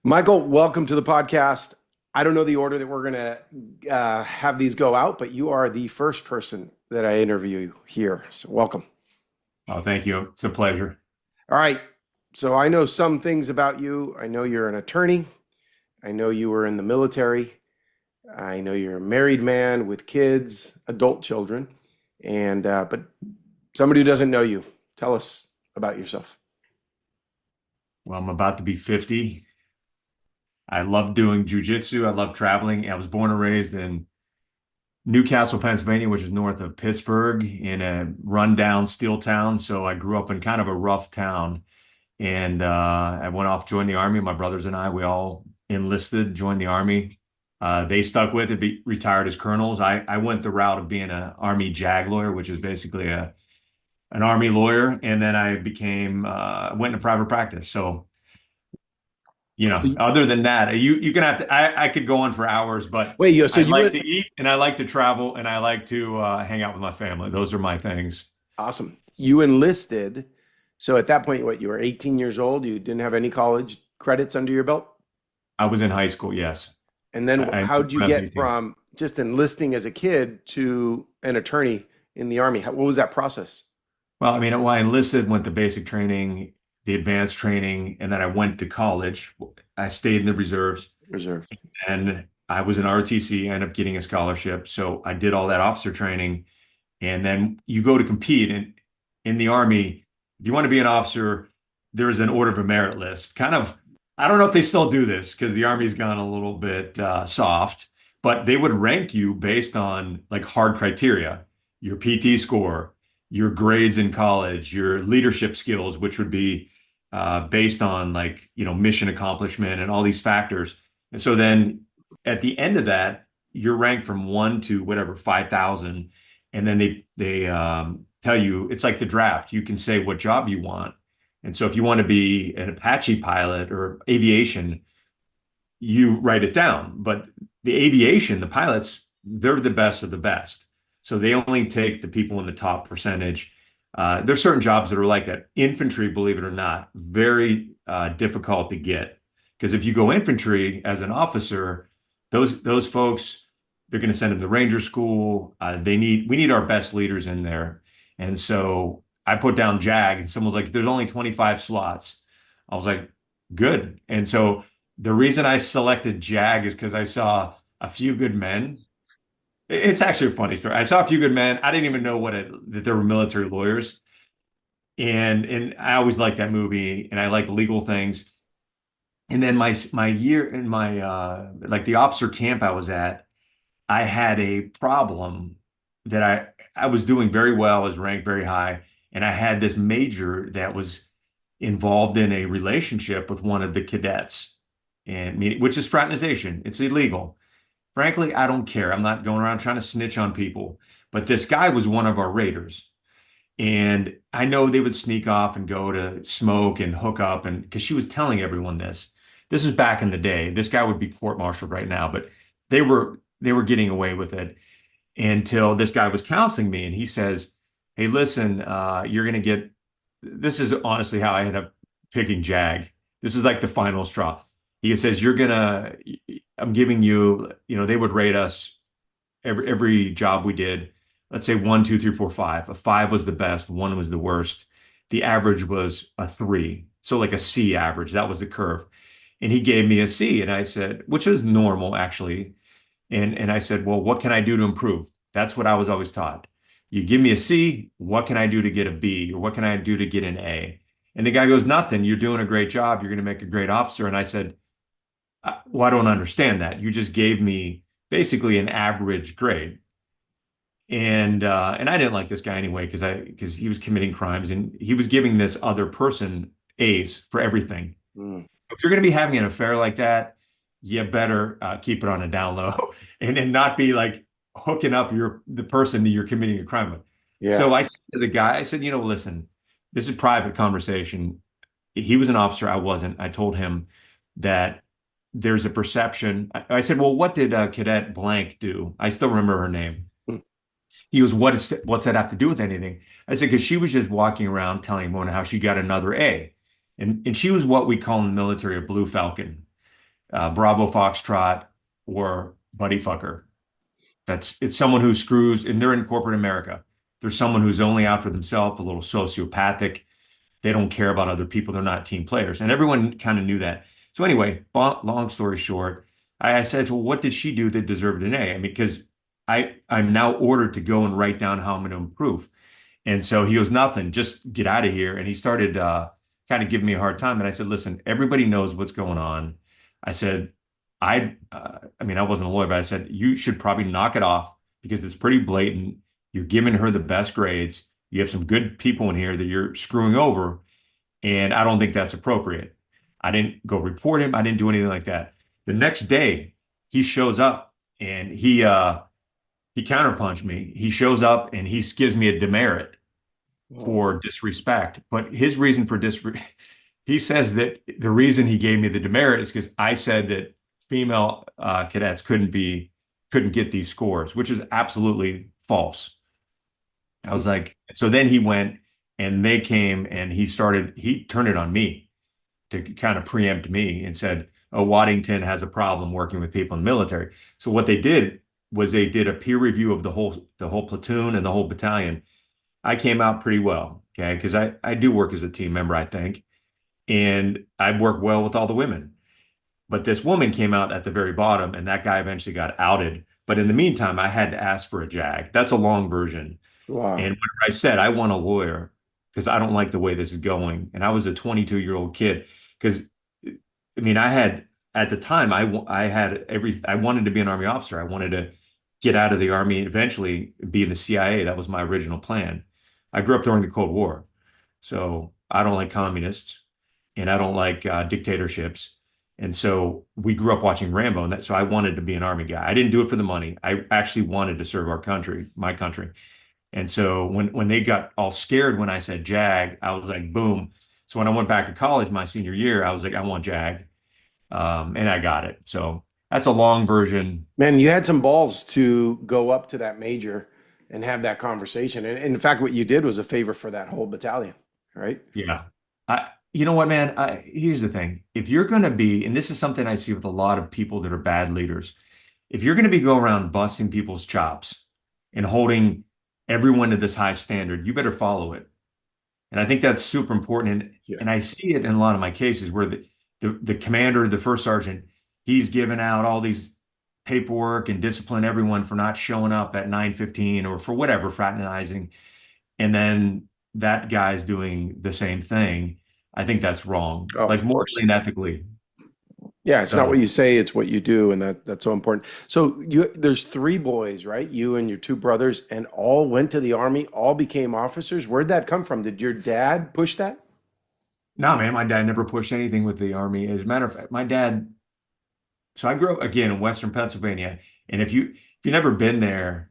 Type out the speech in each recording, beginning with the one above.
Michael, welcome to the podcast. I don't know the order that we're going to have these go out, but you are the first person that I interview here. So, welcome. Oh, thank you. It's a pleasure. All right. So, I know some things about you. I know you're an attorney. I know you were in the military. I know you're a married man with kids, adult children. But somebody who doesn't know you, tell us about yourself. Well, I'm about to be 50. I love doing Jiu-Jitsu. I love traveling. I was born and raised in Newcastle, Pennsylvania, which is north of Pittsburgh, in a rundown steel town. So I grew up in kind of a rough town. And I went off, joined the Army. My brothers and I, we all enlisted, joined the Army. They stuck with it, retired as colonels. I went the route of being an Army JAG lawyer, which is basically an Army lawyer. And then I went into private practice. So other than that, you can have to. I could go on for hours, but Wait, so I you like went to eat and I like to travel and I like to hang out with my family. Those are my things. awesome. You enlisted. So at that point, what, you were 18 years old, you didn't have any college credits under your belt? I was in high school, yes. And then how'd you When I was get 18. from just enlisting as a kid to an attorney in the Army? What was that process? Well, I mean, well, I enlisted, went to basic training, the advanced training, and then I went to college. I stayed in the reserves, Reserve. and I was an ROTC. I ended up getting a scholarship, so I did all that officer training, and then you go to compete. And in the Army, if you want to be an officer, there's an order of merit list. Kind of, I don't know if they still do this because the Army's gone a little bit soft, but they would rank you based on like hard criteria, your PT score, your grades in college, your leadership skills, which would be based on like, mission accomplishment and all these factors. And so then at the end of that, you're ranked from one to whatever, 5,000. And then they tell you it's like the draft. You can say what job you want. And so if you want to be an Apache pilot or aviation, you write it down. But the aviation, the pilots, they're the best of the best. So they only take the people in the top percentage. There's certain jobs that are like that. Infantry, believe it or not, very difficult to get. Because if you go infantry as an officer, those folks, they're going to send them to Ranger School. We need our best leaders in there. And so I put down JAG, and someone was like, "There's only 25 slots." I was like, "Good." And so the reason I selected JAG is because I saw a few good men. It's actually a funny story. I saw a few good men. I didn't even know that they were military lawyers, and I always liked that movie, and I like legal things. And then my year in my like the officer camp I was at, I had a problem that I was doing very well, I was ranked very high, and I had this major that was involved in a relationship with one of the cadets, which is fraternization. It's illegal. Frankly, I don't care. I'm not going around trying to snitch on people. But this guy was one of our raiders. And I know they would sneak off and go to smoke and hook up, and because she was telling everyone this. This is back in the day. This guy would be court-martialed right now, but they were getting away with it until this guy was counseling me, and he says, "Hey, listen, you're gonna get." This is honestly how I ended up picking JAG. This is like the final straw. He says, "You're gonna. I'm giving you. They would rate us every job we did. Let's say one, two, three, four, five. A five was the best. One was the worst. The average was a three. So like a C average. That was the curve. And he gave me a C, and I said, which was normal actually. And I said, well, what can I do to improve? That's what I was always taught. You give me a C, what can I do to get a B? Or what can I do to get an A? And the guy goes, nothing. You're doing a great job. You're going to make a great officer. And I said, well, I don't understand that. You just gave me basically an average grade. And I didn't like this guy anyway because he was committing crimes and he was giving this other person A's for everything. Mm. If you're going to be having an affair like that, you better keep it on a down low and not be like hooking up the person that you're committing a crime with. Yeah. So I said to the guy, I said, listen, this is private conversation. He was an officer, I wasn't. I told him that there's a perception. I said, well, what did Cadet Blank do? I still remember her name. Mm. He goes, what's that have to do with anything? I said, because she was just walking around telling everyone how she got another A. And she was what we call in the military a blue falcon. Bravo Foxtrot, or Buddy Fucker. It's someone who screws, and they're in corporate America. There's someone who's only out for themselves, a little sociopathic. They don't care about other people. They're not team players. And everyone kind of knew that. So anyway, long story short, I said, well, what did she do that deserved an A? I mean, because I'm now ordered to go and write down how I'm going to improve. And so he goes, nothing, just get out of here. And he started kind of giving me a hard time. And I said, listen, everybody knows what's going on. I said, I mean, I wasn't a lawyer, but I said, you should probably knock it off because it's pretty blatant. You're giving her the best grades. You have some good people in here that you're screwing over. And I don't think that's appropriate. I didn't go report him. I didn't do anything like that. The next day, he shows up and he counterpunched me. He shows up and he gives me a demerit Oh, for disrespect. But his reason for disrespect, he says that the reason he gave me the demerit is because I said that female cadets couldn't get these scores, which is absolutely false. I was like, so then he went and they came and he turned it on me to kind of preempt me and said, oh, Waddington has a problem working with people in the military. So what they did was they did a peer review of the whole platoon and the whole battalion. I came out pretty well, okay, because I do work as a team member, I think, and I work well with all the women. But this woman came out at the very bottom, and that guy eventually got outed. But in the meantime, I had to ask for a JAG. That's a long version. And wow. whenever I said I want a lawyer because I don't like the way this is going, and I was a 22-year-old kid, because I mean I had at the time I had I wanted to be an Army officer. I wanted to get out of the Army and eventually be in the CIA. That was my original plan. I grew up during the Cold War, so I don't like communists and I don't like dictatorships. And so we grew up watching Rambo, and so I wanted to be an Army guy. I didn't do it for the money. I actually wanted to serve our country, my country. And so when they got all scared when I said JAG, I was like, boom. So when I went back to college my senior year, I was like, I want JAG, and I got it. So that's a long version. Man, you had some balls to go up to that major and have that conversation. And in fact, what you did was a favor for that whole battalion, right? Yeah. You know what, man? Here's the thing. If you're going to be, and this is something I see with a lot of people that are bad leaders, if you're going to be go around busting people's chops and holding everyone to this high standard, you better follow it. And I think that's super important. Yeah. And I see it in a lot of my cases where the commander, the first sergeant, he's given out all these paperwork and discipline everyone for not showing up at 9:15 or for whatever, fraternizing. And then that guy's doing the same thing. I think that's wrong, Oh, like of morally course. and ethically. Yeah, it's not what So you say, it's what you do, and that's so important. So there's three boys, right? You and your two brothers, and all went to the army, all became officers. Where'd that come from? Did your dad push that? no, man, my dad never pushed anything with the army. As a matter of fact, my dad, so I grew up again in Western Pennsylvania. And if you've never been there,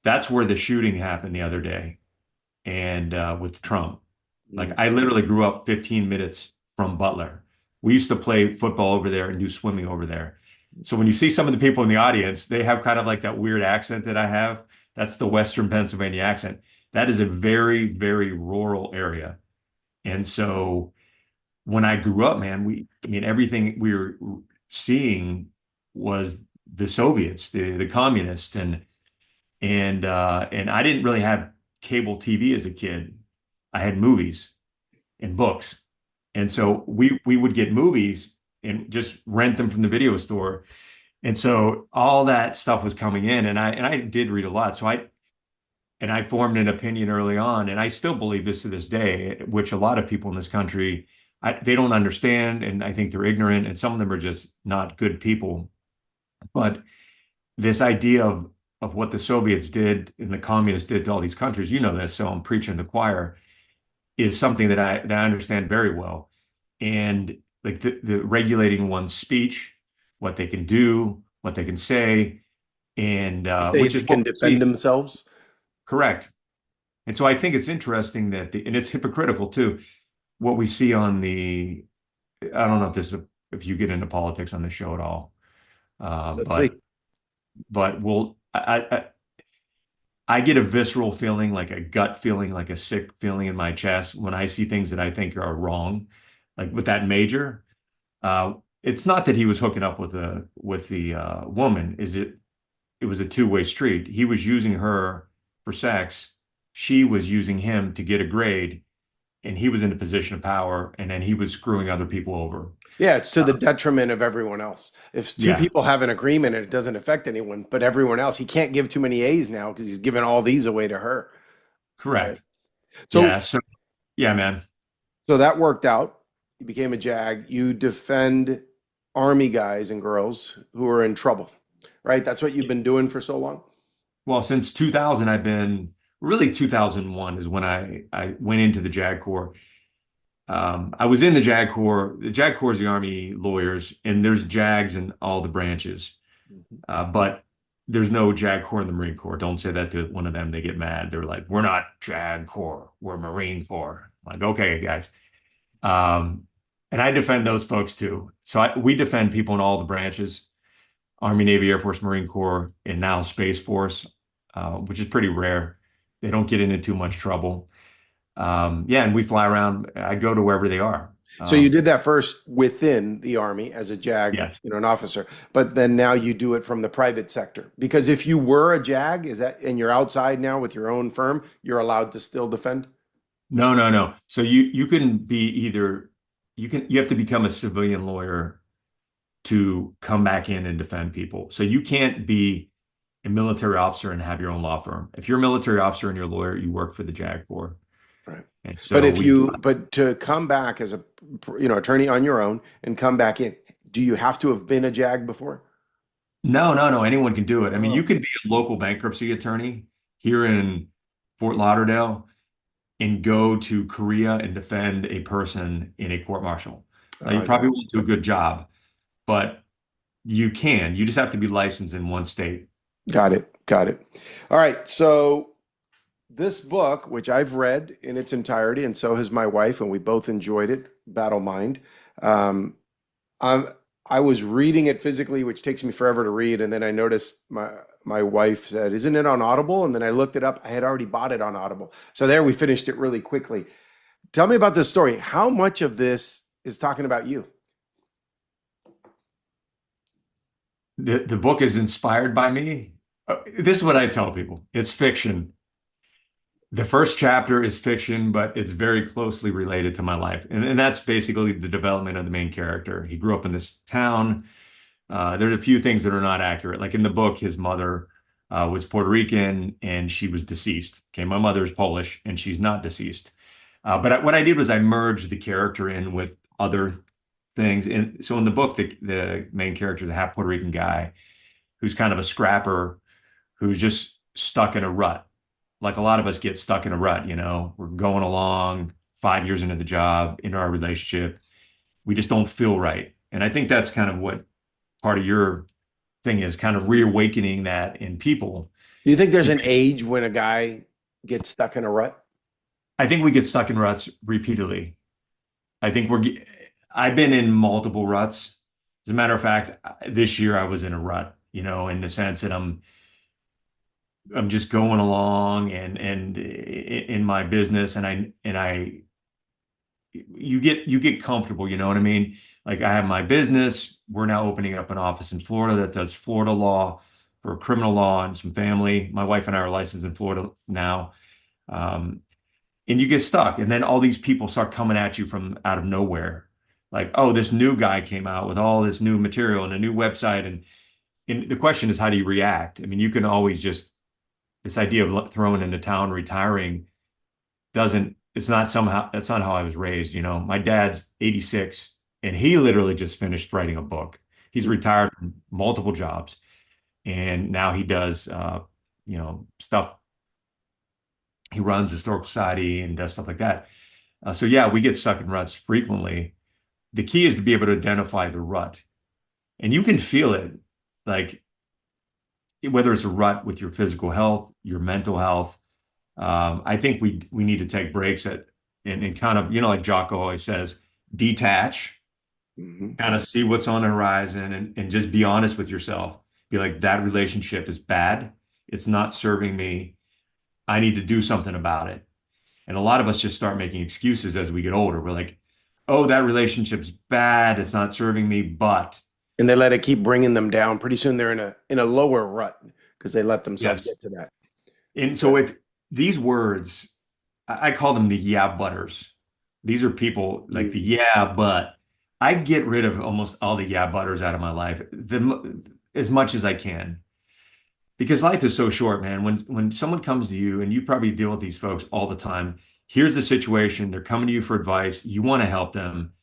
that's where the shooting happened the other day. And with Trump. Like Mm. I literally grew up 15 minutes from Butler. We used to play football over there and do swimming over there. So when you see some of the people in the audience, they have kind of like that weird accent that I have. That's the Western Pennsylvania accent. That is a very, very rural area. And so when I grew up, man, I mean, everything we were seeing was the Soviets, the communists, and I didn't really have cable TV as a kid. I had movies and books. And so we would get movies and just rent them from the video store. And so all that stuff was coming in and I did read a lot. I formed an opinion early on and I still believe this to this day, which a lot of people in this country they don't understand and I think they're ignorant and some of them are just not good people. But this idea of what the Soviets did and the communists did to all these countries, you know this, so I'm preaching to the choir, is something that I understand very well. And like the regulating one's speech, what they can do, what they can say, and If they which is what can we defend see. themselves. Correct. And so I think it's interesting and it's hypocritical too, what we see on I don't know if you get into politics on the show at all, uh, Let's see. but but we'll I get a visceral feeling, like a gut feeling, like a sick feeling in my chest when I see things that I think are wrong, like with that major. it's not that he was hooking up with the woman. It was a two-way street. He was using her for sex. She was using him to get a grade, and he was in a position of power, and then he was screwing other people over. Yeah, it's to the detriment of everyone else. If two Yeah, people have an agreement and it doesn't affect anyone, but everyone else, he can't give too many A's now because he's giving all these away to her. Right. correct. So, Yeah, so yeah, man. so that worked out. You became a JAG. You defend Army guys and girls who are in trouble, right? That's what you've been doing for so long. Well, since 2000, I've been really 2001 is when I went into the JAG Corps. I was in the JAG Corps. The JAG Corps is the Army lawyers, and there's JAGs in all the branches. Mhm. But there's no JAG Corps in the Marine Corps. Don't say that to one of them. They get mad. They're like, "We're not JAG Corps. We're Marine Corps." I'm like, okay, guys. Um, and I defend those folks too. So we defend people in all the branches: Army, Navy, Air Force, Marine Corps, and now Space Force, which is pretty rare. They don't get into too much trouble. Yeah, and we fly around. I go to wherever they are. So you did that first within the Army as a JAG, Yes. an officer, but then now you do it from the private sector. Because if you were a JAG, is that, and you're outside now with your own firm, you're allowed to still defend? No, no, no. So you can be either you have to become a civilian lawyer to come back in and defend people. So you can't be a military officer and have your own law firm. If you're a military officer and you're a lawyer, you work for the JAG Corps. Right. And But so if we you, but to come back as a, attorney on your own and come back in, do you have to have been a JAG before? no, no, no, anyone can do it. I mean, you Oh, can be a local bankruptcy attorney here in Fort Lauderdale and go to Korea and defend a person in a court martial. Now, you I got probably it. won't do a good job, but you can. You just have to be licensed in one state. Got it. Got it. All right. So this book, which I've read in its entirety, and so has my wife, and we both enjoyed it, Battle Mind. Um, I'm, I was reading it physically, which takes me forever to read, and then I noticed my wife said, "Isn't it on Audible?" And then I looked it up. I had already bought it on Audible. So there we finished it really quickly. Tell me about this story. How much of this is talking about you? The book is inspired by me. This is what I tell people. It's fiction. The first chapter is fiction, but it's very closely related to my life. And that's basically the development of the main character. He grew up in this town. There's a few things that are not accurate. Like in the book, his mother was Puerto Rican and she was deceased. Okay, my mother is Polish and she's not deceased. What I did was I merged the character in with other things. And so in the book, the main character is a half Puerto Rican guy who's kind of a scrapper who's just stuck in a rut. Like a lot of us get stuck in a rut, we're going along 5 years into the job, in our relationship. We just don't feel right. And I think that's kind of what part of your thing is, kind of reawakening that in people. Do you think there's an age when a guy gets stuck in a rut? I think we get stuck in ruts repeatedly. I think I've been in multiple ruts. As a matter of fact, this year I was in a rut, in the sense that I'm just going along and in my business and I you get comfortable, you know what I mean? Like I have my business. We're now opening up an office in Florida that does Florida law for criminal law and some family. My wife and I are licensed in Florida now. Um, and you get stuck. And then all these people start coming at you from out of nowhere. Like, oh, this new guy came out with all this new material and a new website. And the question is, how do you react? I mean, you can always just, this idea of throwing into town, retiring that's not how I was raised. My dad's 86 and he literally just finished writing a book. He's retired from multiple jobs and now he does, stuff. He runs the historical society and does stuff like that. So yeah, we get stuck in ruts frequently. The key is to be able to identify the rut and you can feel it, like whether it's a rut with your physical health, your mental health. I think we need to take breaks and kind of, like Jocko always says, detach, Hmm. kind of see what's on the horizon and just be honest with yourself. Be like, that relationship is bad. It's not serving me. I need to do something about it. And a lot of us just start making excuses as we get older. We're like, oh, that relationship's bad, it's not serving me, but And they let it keep bringing them down. Pretty soon they're in a lower rut because they let themselves yes. get to that. And so But if these words, I call them the yeah butters. These are people like the mm, yeah, but I get rid of almost all the yeah butters out of my life as much as I can. Because life is so short, man. When someone comes to you, and you probably deal with these folks all the time, here's the situation, they're coming to you for advice, you want to help them,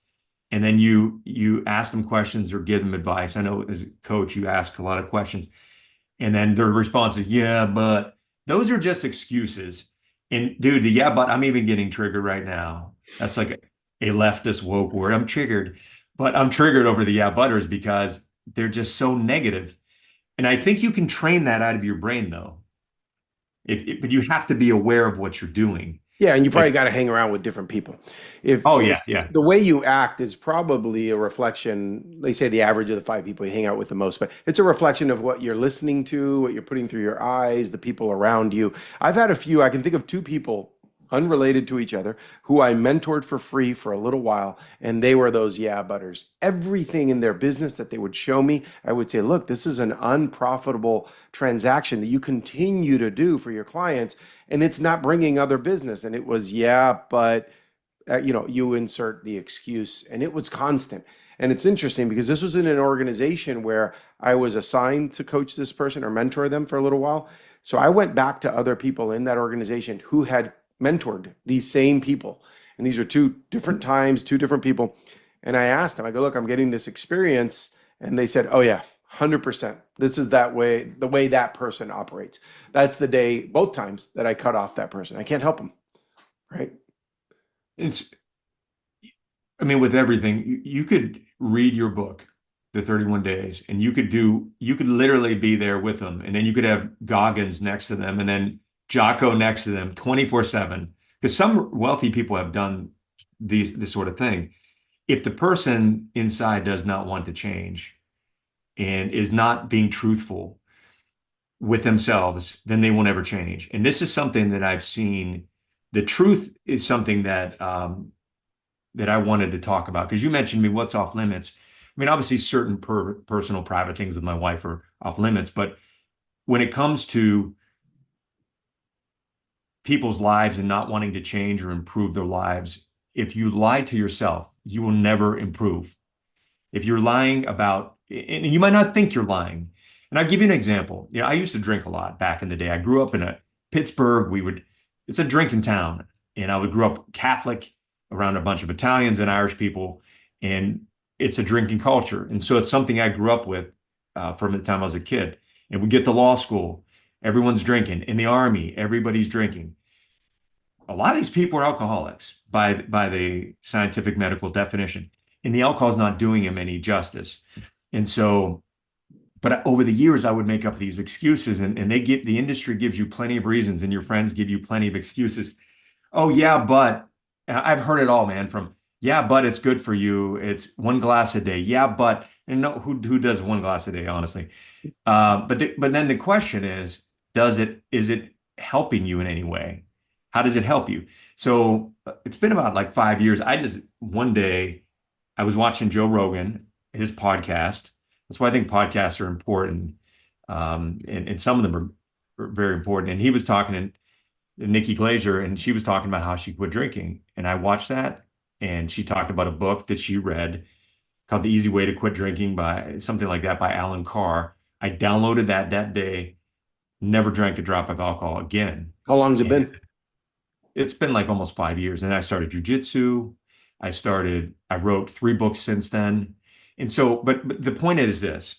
and then you ask them questions or give them advice. I know as a coach, you ask a lot of questions, and then their response is, yeah, but those are just excuses. And dude, the yeah, but I'm even getting triggered right now. That's like a leftist woke word. I'm triggered, but I'm triggered over the yeah, butters because they're just so negative. And I think you can train that out of your brain though. But you have to be aware of what you're doing. yeah, and you probably Like, got to hang around with different people. If oh if yeah, yeah. the way you act is probably a reflection, they say the average of the five people you hang out with the most, but it's a reflection of what you're listening to, what you're putting through your eyes, the people around you. I've had a few, I can think of two people unrelated to each other who I mentored for free for a little while, and they were those yeah butters. Everything in their business that they would show me, I would say, look, this is an unprofitable transaction that you continue to do for your clients, and it's not bringing other business. And it was, yeah, but you insert the excuse, and it was constant. And it's interesting because this was in an organization where I was assigned to coach this person or mentor them for a little while. So I went back to other people in that organization who had mentored these same people. And these are two different times, two different people. And I asked them, I go, look, I'm getting this experience. And they said, oh, yeah, 100%. This is that way, the way that person operates. That's the day, both times, that I cut off that person. I can't help them, right? It's, I mean, with everything, you could read your book, The 31 Days, and you could literally be there with them. And then you could have Goggins next to them and then Jocko next to them 24/7. Because some wealthy people have done this sort of thing. If the person inside does not want to change and is not being truthful with themselves, then they will never change. And this is something that I've seen. The truth is something that I wanted to talk about because you mentioned me what's off limits. I mean, obviously, certain personal, private things with my wife are off limits, but when it comes to people's lives and not wanting to change or improve their lives, if you lie to yourself, you will never improve. If you're lying about, and you might not think you're lying. And I'll give you an example. I used to drink a lot back in the day. I grew up in a Pittsburgh. It's a drinking town. And I would grew up Catholic around a bunch of Italians and Irish people. And it's a drinking culture. And so it's something I grew up with from the time I was a kid. And we get to law school, everyone's drinking. In the army, everybody's drinking. A lot of these people are alcoholics by the scientific medical definition, and the alcohol is not doing them any justice. And so, but over the years, I would make up these excuses, and the industry gives you plenty of reasons, and your friends give you plenty of excuses. Oh yeah, but I've heard it all, man. From yeah, but it's good for you. It's one glass a day. Yeah, but and no, who does one glass a day, honestly? But then the question is, is it helping you in any way? How does it help you? So it's been about like 5 years. I just one day I was watching Joe Rogan, his podcast. That's why I think podcasts are important. And some of them are very important. And he was talking to Nikki Glazer, and she was talking about how she quit drinking. And I watched that, and she talked about a book that she read called The Easy Way to Quit Drinking by something like that by Alan Carr. I downloaded that day, never drank a drop of alcohol again. How long's it And been? it's been like almost 5 years. And I started jujitsu. I wrote 3 books since then. And so, but the point is this,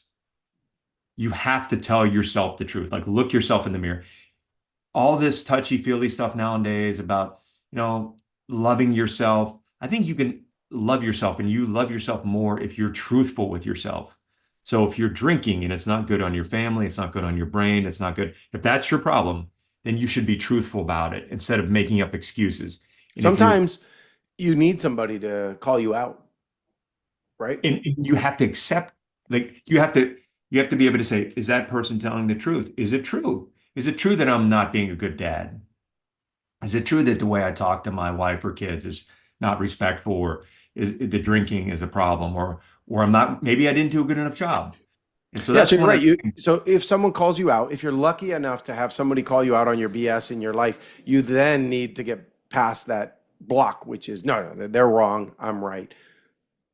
you have to tell yourself the truth. Like look yourself in the mirror. All this touchy-feely stuff nowadays about, you know, loving yourself. I think you can love yourself and you love yourself more if you're truthful with yourself. So if you're drinking and it's not good on your family, it's not good on your brain, it's not good. If that's your problem, then you should be truthful about it instead of making up excuses. And if you're Sometimes you need somebody to call you out, right? and you have to accept, like you have to be able to say, is that person telling the truth? Is it true? Is it true that I'm not being a good dad? Is it true that the way I talk to my wife or kids is not respectful, or is the drinking is a problem, or I'm not, maybe I didn't do a good enough job. And so Yeah, so that's you're one right. of You the things. so if someone calls you out, if you're lucky enough to have somebody call you out on your BS in your life, you then need to get past that block, which is no, they're wrong, I'm right.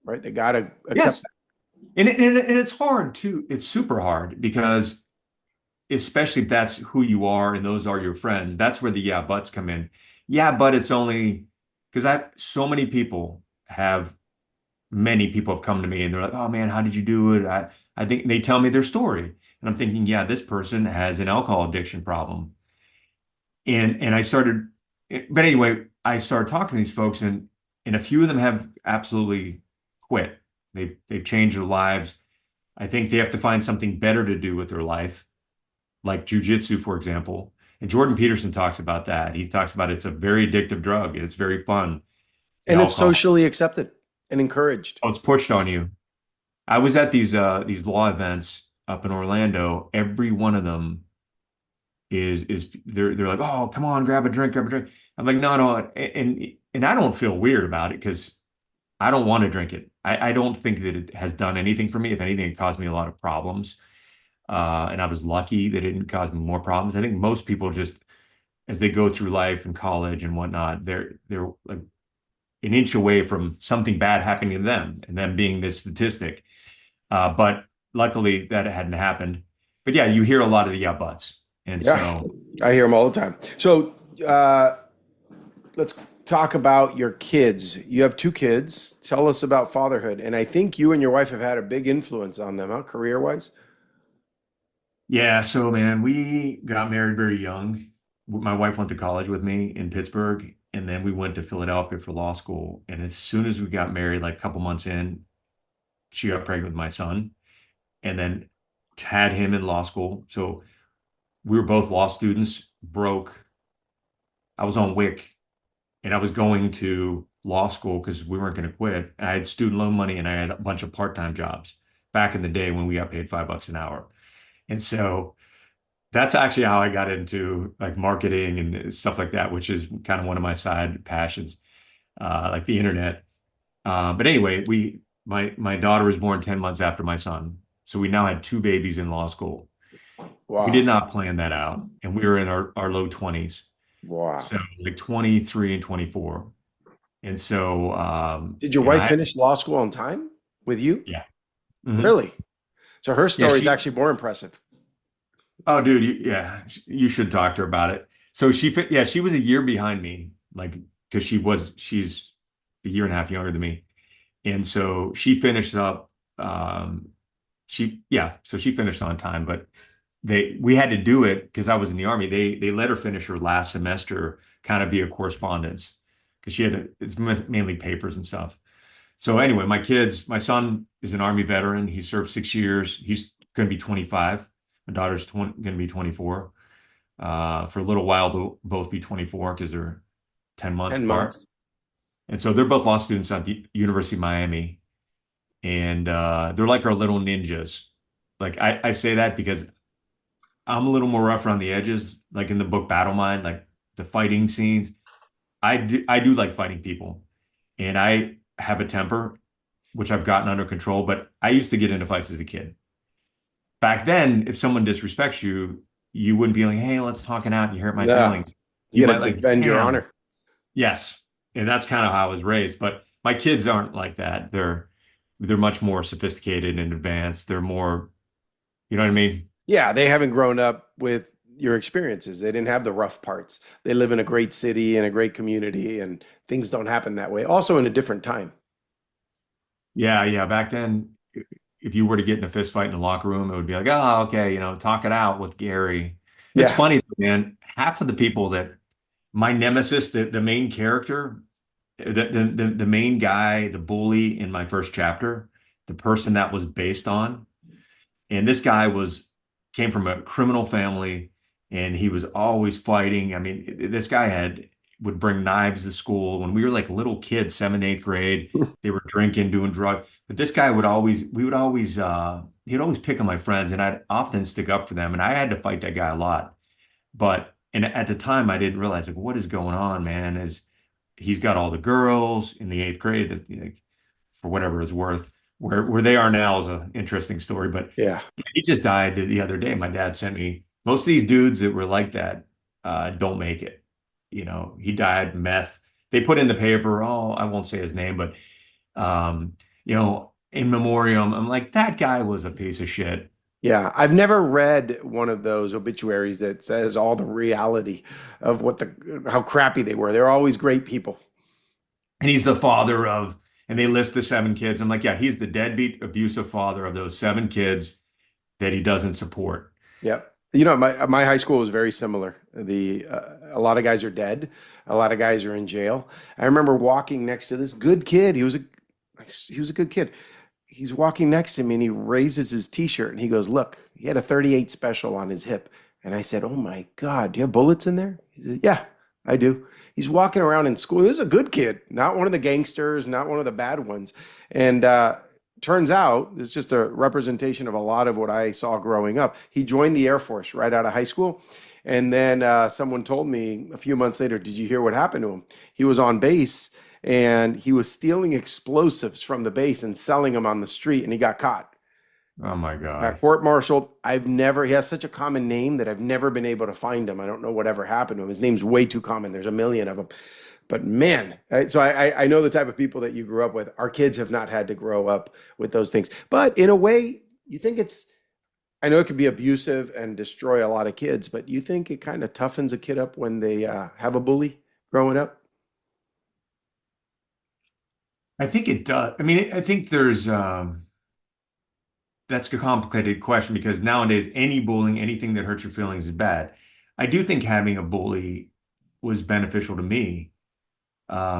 Right? They got to accept Yes. And it's hard too. It's super hard because especially if that's who you are and those are your friends, that's where the yeah buts come in. Yeah, but it's only because I so many people have come to me and they're like, oh man, how did you do it? I think they tell me their story. And I'm thinking, yeah, this person has an alcohol addiction problem. And I started, but anyway, I started talking to these folks and a few of them have absolutely quit. They've changed their lives. I think they have to find something better to do with their life, like jujitsu, for example. And Jordan Peterson talks about that. He talks about it's a very addictive drug. It's very fun. and it's Alcohol. socially accepted and encouraged. Oh, it's pushed on you. I was at these law events up in Orlando. Every one of them is they're like, oh, come on, grab a drink. I'm like, no, no, and I don't feel weird about it because I don't want to drink it. I don't think that it has done anything for me. If anything, it caused me a lot of problems. And I was lucky that it didn't cause me more problems. I think most people just, as they go through life and college and whatnot, they're like an inch away from something bad happening to them and them being this statistic. But luckily that hadn't happened. But yeah, you hear a lot of the yeah buts. And Yeah, so I hear them all the time. So let's talk about your kids. You have two kids. Tell us about fatherhood. And I think you and your wife have had a big influence on them, huh? Career wise. yeah, so man, we got married very young. My wife went to college with me in Pittsburgh, and then we went to Philadelphia for law school. And as soon as we got married, like a couple months in, she got pregnant with my son, and then had him in law school. So we were both law students, broke. I was on WIC, and I was going to law school because we weren't going to quit. I had student loan money, and I had a bunch of part-time jobs back in the day when we got paid $5 an hour. And so that's actually how I got into like marketing and stuff like that, which is kind of one of my side passions, like the internet. But anyway, my daughter was born 10 months after my son. So we now had two babies in law school. We did Wow. not plan that out. And we were in our low 20s. Wow. So like 23 and 24. And so, Did your wife finish law school on time with you? yeah. Mhm. Really? So her Yeah, story is actually more impressive. oh, dude, yeah, you should talk to her about it. So yeah, she was a year behind me, like, because she's a year and a half younger than me. And so she finished up, yeah, so she finished on time, but we had to do it because I was in the army. They let her finish her last semester, kind of via correspondence, because it's mainly papers and stuff. So anyway, my son is an army veteran. He served 6 years. He's going to be 25. My daughter's going to be 24. For a little while, they'll both be 24 because they're 10 months 10 apart. months. And so they're both law students at the University of Miami. And they're like our little ninjas. Like I say that because I'm a little more rough around the edges, like in the book Battle Mind, like the fighting scenes. I do like fighting people. And I have a temper, which I've gotten under control, but I used to get into fights as a kid. Back then, if someone disrespects you, you wouldn't be like, hey, let's talk it out. You hurt my Yeah. feelings. You You got might to like, defend your damn. honor. Yes. And that's kind of how I was raised. But my kids aren't like that. They're much more sophisticated and advanced. They're more, you know what I mean? Yeah, they haven't grown up with your experiences. They didn't have the rough parts. They live in a great city and a great community, and things don't happen that way. Also, in a different time. Yeah, yeah. Back then, if you were to get in a fist fight in the locker room, it would be like, oh, okay, talk it out with Gary. It's Yeah. funny, man. Half of the people that my nemesis, the main character, the main guy, the bully in my first chapter, the person that was based on. And this guy came from a criminal family and he was always fighting. I mean, this guy would bring knives to school when we were like little kids, seventh, eighth grade. They were drinking, doing drugs. But this guy he'd always pick on my friends and I'd often stick up for them. And I had to fight that guy a lot. And at the time, I didn't realize like what is going on, man, is he's got all the girls in the eighth grade. Like, for whatever it's worth. Where they are now is an interesting story, but Yeah. he just died the other day. My dad sent me most of these dudes that were like that don't make it. He died meth. They put in the paper, oh, I won't say his name, but in memoriam. I'm like, that guy was a piece of shit. Yeah, I've never read one of those obituaries that says all the reality of how crappy they were. They're always great people. And he's the father of, and they list the seven kids. I'm like, yeah, he's the deadbeat, abusive father of those seven kids that he doesn't support. Yep. My high school was very similar. A lot of guys are dead. A lot of guys are in jail. I remember walking next to this good kid. He was a good kid. He's walking next to me and he raises his t-shirt and he goes, "Look, he had a 38 special on his hip." And I said, "Oh my God, do you have bullets in there?" He said, "Yeah, I do." He's walking around in school. This is a good kid, not one of the gangsters, not one of the bad ones. And turns out it's just a representation of a lot of what I saw growing up. He joined the Air Force right out of high school. And then someone told me a few months later, "Did you hear what happened to him?" He was on base and he was stealing explosives from the base and selling them on the street, and he got caught. Oh my Got God. court-martialed. He has such a common name that I've never been able to find him. I don't know whatever happened to him. His name's way too common. There's a million of them. But man, so I know the type of people that you grew up with. Our kids have not had to grow up with those things. But in a way, you think I know it could be abusive and destroy a lot of kids, but you think it kind of toughens a kid up when they have a bully growing up? I think it does. I mean, I think that's a complicated question because nowadays any bullying, anything that hurts your feelings is bad. I do think having a bully was beneficial to me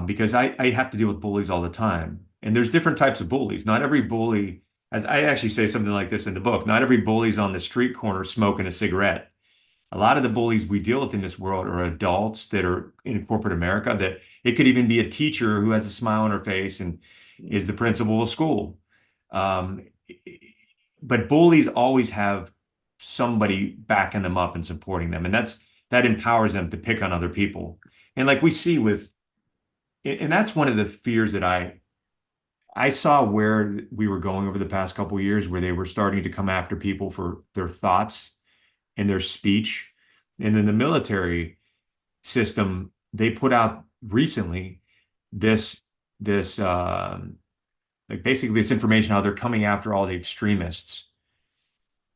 because I have to deal with bullies all the time. And there's different types of bullies. Not every bully, as I actually say something like this in the book, not every bully's on the street corner smoking a cigarette. A lot of the bullies we deal with in this world are adults that are in corporate America, that it could even be a teacher who has a smile on her face and is the principal of school. Um, but bullies always have somebody backing them up and supporting them. And that empowers them to pick on other people. And like we see and that's one of the fears that I saw where we were going over the past couple of years, where they were starting to come after people for their thoughts and their speech. And in the military system, they put out recently this this like basically this information how they're coming after all the extremists.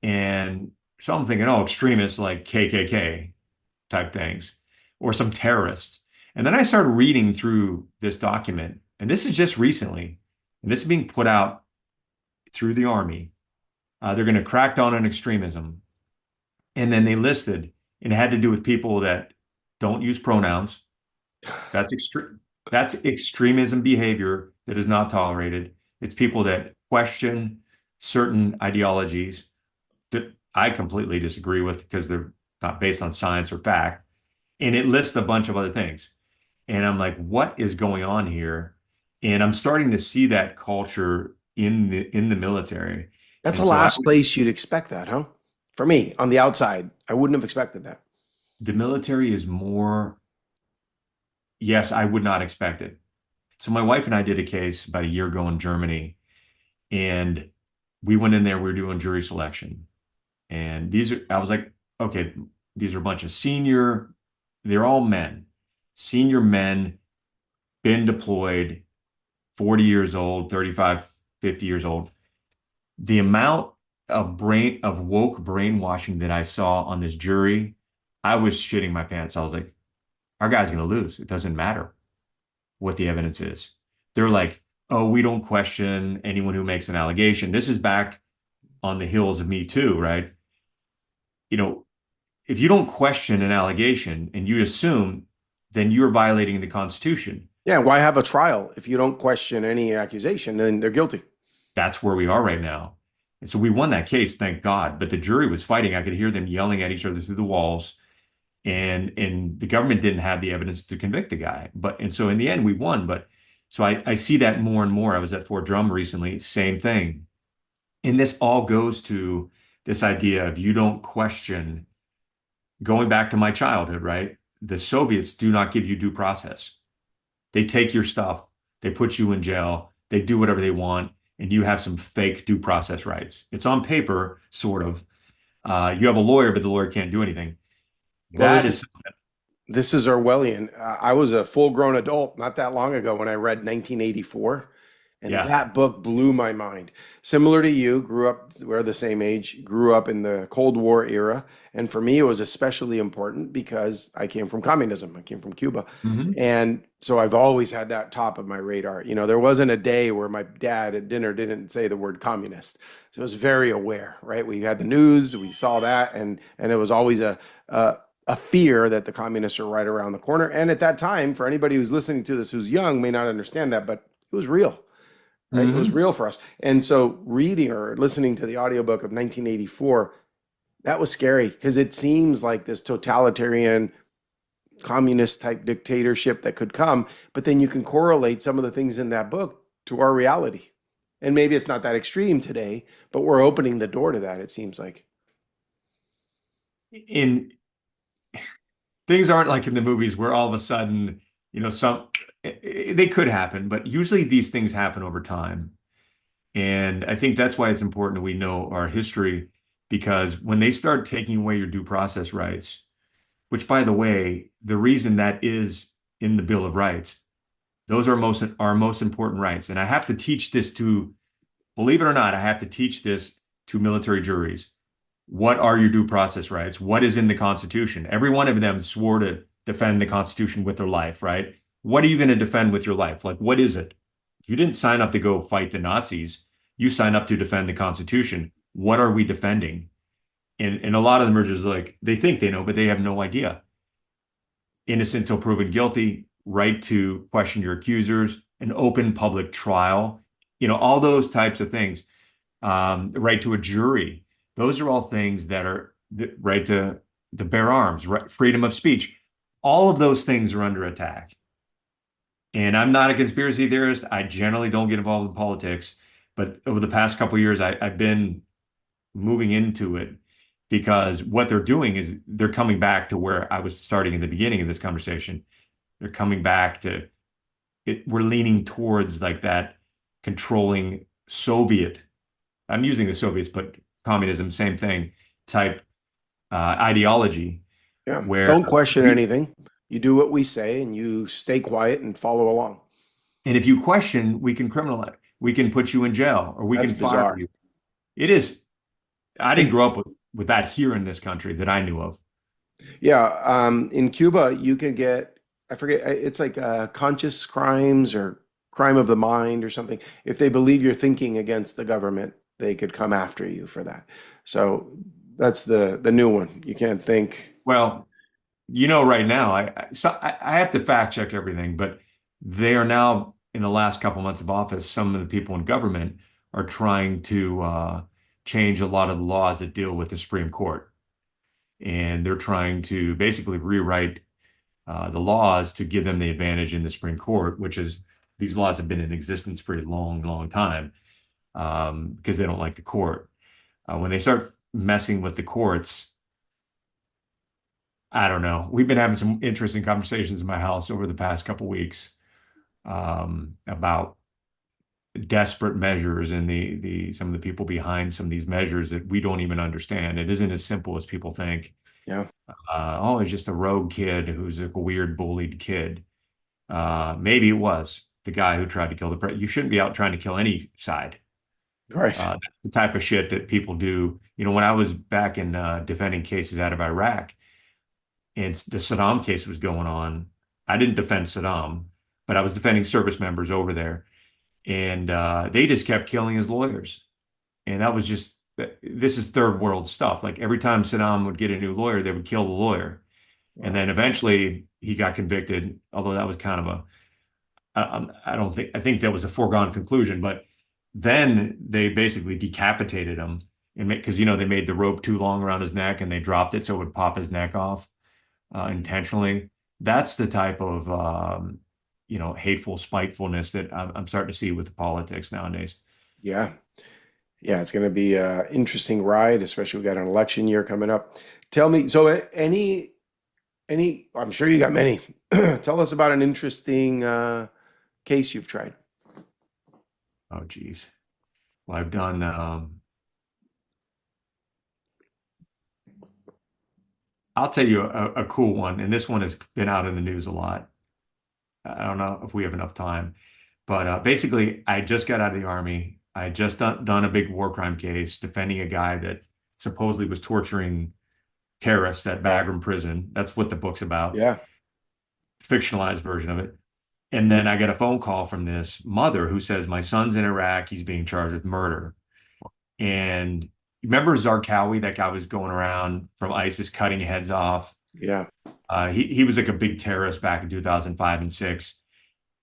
And so I'm thinking, oh, extremists like KKK type things or some terrorists. And then I started reading through this document, and this is just recently, and this is being put out through the Army. They're going to crack down on extremism. And then they listed, and it had to do with people that don't use pronouns. That's extreme. That's extremism behavior that is not tolerated. It's people that question certain ideologies that I completely disagree with because they're not based on science or fact. And it lists a bunch of other things. And I'm like, what is going on here? And I'm starting to see that culture in the military. That's And the so last place you'd expect that, huh? For me, on the outside, I wouldn't have expected that. the military is more, yes, I would not expect it. So my wife and I did a case about a year ago in Germany, and we went in there, we were doing jury selection. And I was like, okay, these are a bunch of they're all men, senior men, been deployed, 40 years old, 35, 50 years old. The amount of woke brainwashing that I saw on this jury, I was shitting my pants. I was like, our guy's going to lose. It doesn't matter what the evidence is. They're like, oh, we don't question anyone who makes an allegation. This is back on the heels of Me Too, right? You know, if you don't question an allegation and you assume, then you're violating the Constitution. Yeah, why have a trial if you don't question any accusation? Then they're guilty. That's where we are right now. And so we won that case, thank God. But the jury was fighting. I could hear them yelling at each other through the walls. And the government didn't have the evidence to convict the guy. And so in the end, we won. But so I see that more and more. I was at Fort Drum recently, same thing. And this all goes to this idea of you don't question, going back to my childhood, right? The Soviets do not give you due process. They take your stuff, they put you in jail, they do whatever they want, and you have some fake due process rights. It's on paper, sort of. You have a lawyer, but the lawyer can't do anything. Well, That is, this is Orwellian. I was a full-grown adult not that long ago when I read 1984, and yeah. that book blew my mind. Similar to you, grew up, we're the same age, grew up in the Cold War era, and for me it was especially important because I came from communism. I came from Cuba. Mhm. And so I've always had that top of my radar. You know, there wasn't a day where my dad at dinner didn't say the word communist. So I was very aware, right? We had the news, we saw that, and it was always a fear that the communists are right around the corner. And at that time, for anybody who's listening to this who's young, may not understand that, but it was real, right? It was Mhm. real for us. And so reading or listening to the audiobook of 1984, that was scary because it seems like this totalitarian communist type dictatorship that could come, but then you can correlate some of the things in that book to our reality. And maybe it's not that extreme today, but we're opening the door to that, it seems like. In things aren't like in the movies where all of a sudden, some they could happen, but usually these things happen over time. And I think that's why it's important we know our history, because when they start taking away your due process rights, which by the way, the reason that is in the Bill of Rights, those are most important rights. And I have to teach this to, believe it or not, I have to teach this to military juries. What are your due process rights? What is in the Constitution? Every one of them swore to defend the Constitution with their life, right? What are you going to defend with your life? Like, what is it? You didn't sign up to go fight the Nazis. You signed up to defend the Constitution. What are we defending? And a lot of them are just like, they think they know, but they have no idea. Innocent until proven guilty, right to question your accusers, an open public trial, all those types of things, right to a jury. Those are all things that are right to bear arms, right, freedom of speech. All of those things are under attack. And I'm not a conspiracy theorist. I generally don't get involved in politics, but over the past couple of years, I've been moving into it because what they're doing is they're coming back to where I was starting in the beginning of this conversation. They're coming back to it. We're leaning towards like that controlling Soviet, I'm using the Soviets, but communism, same thing, type ideology Yeah. where Don't question we, anything. You do what we say and you stay quiet and follow along. and if you question, we can criminalize, we can put you in jail or we That's can fire bizarre. you. It is, I didn't And grow up with that here in this country that I knew of. yeah, in Cuba, you can get, I forget, it's like conscious crimes or crime of the mind or something. If they believe you're thinking against the government, they could come after you for that. So that's the new one. You can't think. Well, right now, I have to fact check everything, but they are now in the last couple months of office, some of the people in government are trying to change a lot of the laws that deal with the Supreme Court. And they're trying to basically rewrite the laws to give them the advantage in the Supreme Court, which is these laws have been in existence for a long, long time because they don't like the court. When they start messing with the courts, I don't know. We've been having some interesting conversations in my house over the past couple weeks about desperate measures and the some of the people behind some of these measures that we don't even understand. It isn't as simple as people think. Yeah, Oh, it's just a rogue kid who's a weird bullied kid. Maybe it was the guy who tried to kill the president. You shouldn't be out trying to kill any side. right. That's the type of shit that people do. When I was back in defending cases out of Iraq and the Saddam case was going on, I didn't defend Saddam, but I was defending service members over there. And they just kept killing his lawyers. And that was just, this is third world stuff. Like every time Saddam would get a new lawyer, they would kill the lawyer. And Wow. then eventually he got convicted, although that was kind of I don't think, I think that was a foregone conclusion. But then they basically decapitated him and because, they made the rope too long around his neck and they dropped it so it would pop his neck off intentionally. That's the type of, hateful spitefulness that I'm starting to see with the politics nowadays. Yeah. Yeah, it's going to be an interesting ride, especially we got an election year coming up. Tell me, so I'm sure you got many. Tell us about an interesting case you've tried. Oh, geez. Well, I've done, I'll tell you a cool one, and this one has been out in the news a lot. I don't know if we have enough time, but basically, I just got out of the Army. I had just done a big war crime case defending a guy that supposedly was torturing terrorists at Bagram prison. That's what the book's about, Yeah. fictionalized version of it. And then I get a phone call from this mother who says, my son's in Iraq. He's being charged with murder. And remember Zarqawi, that guy was going around from ISIS cutting heads off. Yeah. He was like a big terrorist back in 2005 and six,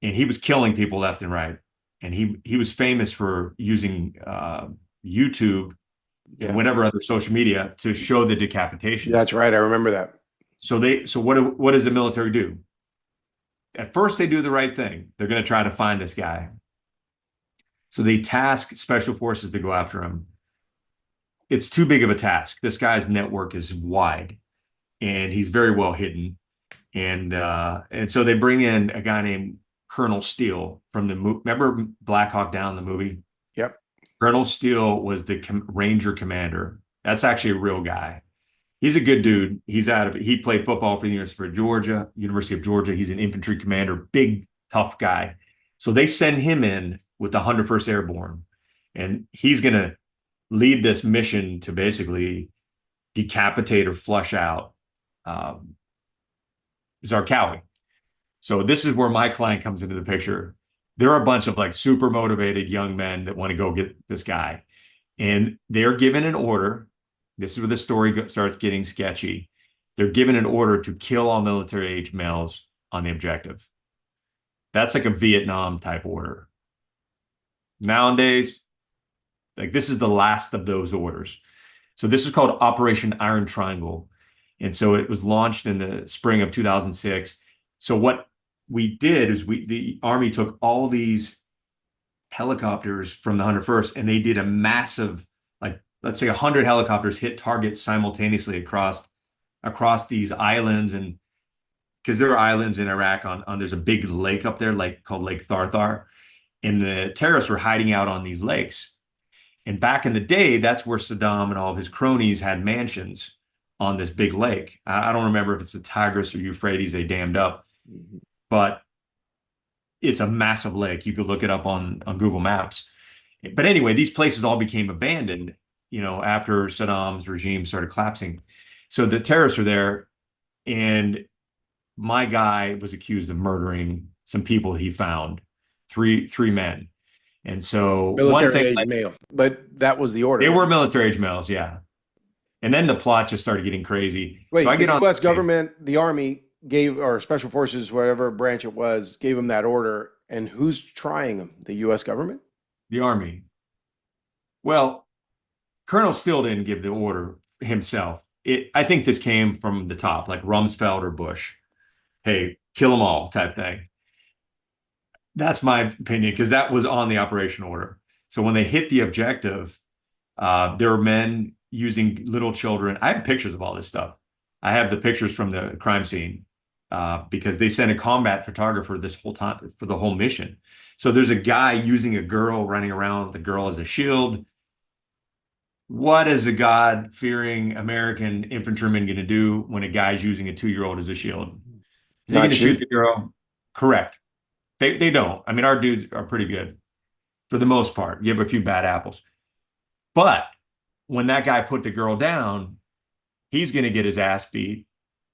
and he was killing people left and right. And he was famous for using YouTube and Yeah. whatever other social media to show the decapitations. That's right. I remember that. So what does the military do? At first, they do the right thing. They're going to try to find this guy. So they task special forces to go after him. It's too big of a task. This guy's network is wide, and he's very well hidden. And so they bring in a guy named Colonel Steele from the remember Black Hawk Down, the movie. Yep. Colonel Steele was the Ranger commander. That's actually a real guy. He's a good dude. He played football for the University of Georgia. He's an infantry commander, big, tough guy. So they send him in with the 101st Airborne, and he's going to lead this mission to basically decapitate or flush out um, Zarqawi. So this is where my client comes into the picture. There are a bunch of like super motivated young men that want to go get this guy, and they're given an order. This is where the story starts getting sketchy. They're given an order to kill all military age males on the objective. That's like a Vietnam type order. Nowadays, like this is the last of those orders. So this is called Operation Iron Triangle. And so it was launched in the spring of 2006. So what we did is the Army took all these helicopters from the 101st and they did a massive, like let's say 100 helicopters hit targets simultaneously across these islands. And because there are islands in Iraq on there's a big lake up there, like called Lake Tharthar, and the terrorists were hiding out on these lakes. And back in the day, that's where Saddam and all of his cronies had mansions on this big lake. I don't remember if it's the Tigris or Euphrates they dammed up, Mhm. but it's a massive lake. You could look it up on Google Maps. But anyway, these places all became abandoned, after Saddam's regime started collapsing. So the terrorists were there, and my guy was accused of murdering some people he found, three men. And so one Military thing, age male, but that was the they order. were military age males, yeah. And then the plot just started getting crazy. So I Wait, the get on U.S. the case, government, the Army gave, or Special Forces, whatever branch it was, gave him that order. And who's trying him? The U.S. government? the Army. Well, Colonel Steele didn't give the order himself. I think this came from the top, like Rumsfeld or Bush. Hey, kill them all type thing. That's my opinion because that was on the operation order. So when they hit the objective, there were men using little children. I have pictures of all this stuff. I have the pictures from the crime scene because they sent a combat photographer this whole time for the whole mission. So there's a guy using a girl running around with the girl as a shield. What is a God-fearing American infantryman going to do when a guy's using a 2-year-old as a shield? Is he going Not to shoot shoot. the girl? Correct. They don't. I mean, our dudes are pretty good for the most part. You have a few bad apples. But when that guy put the girl down, he's going to get his ass beat.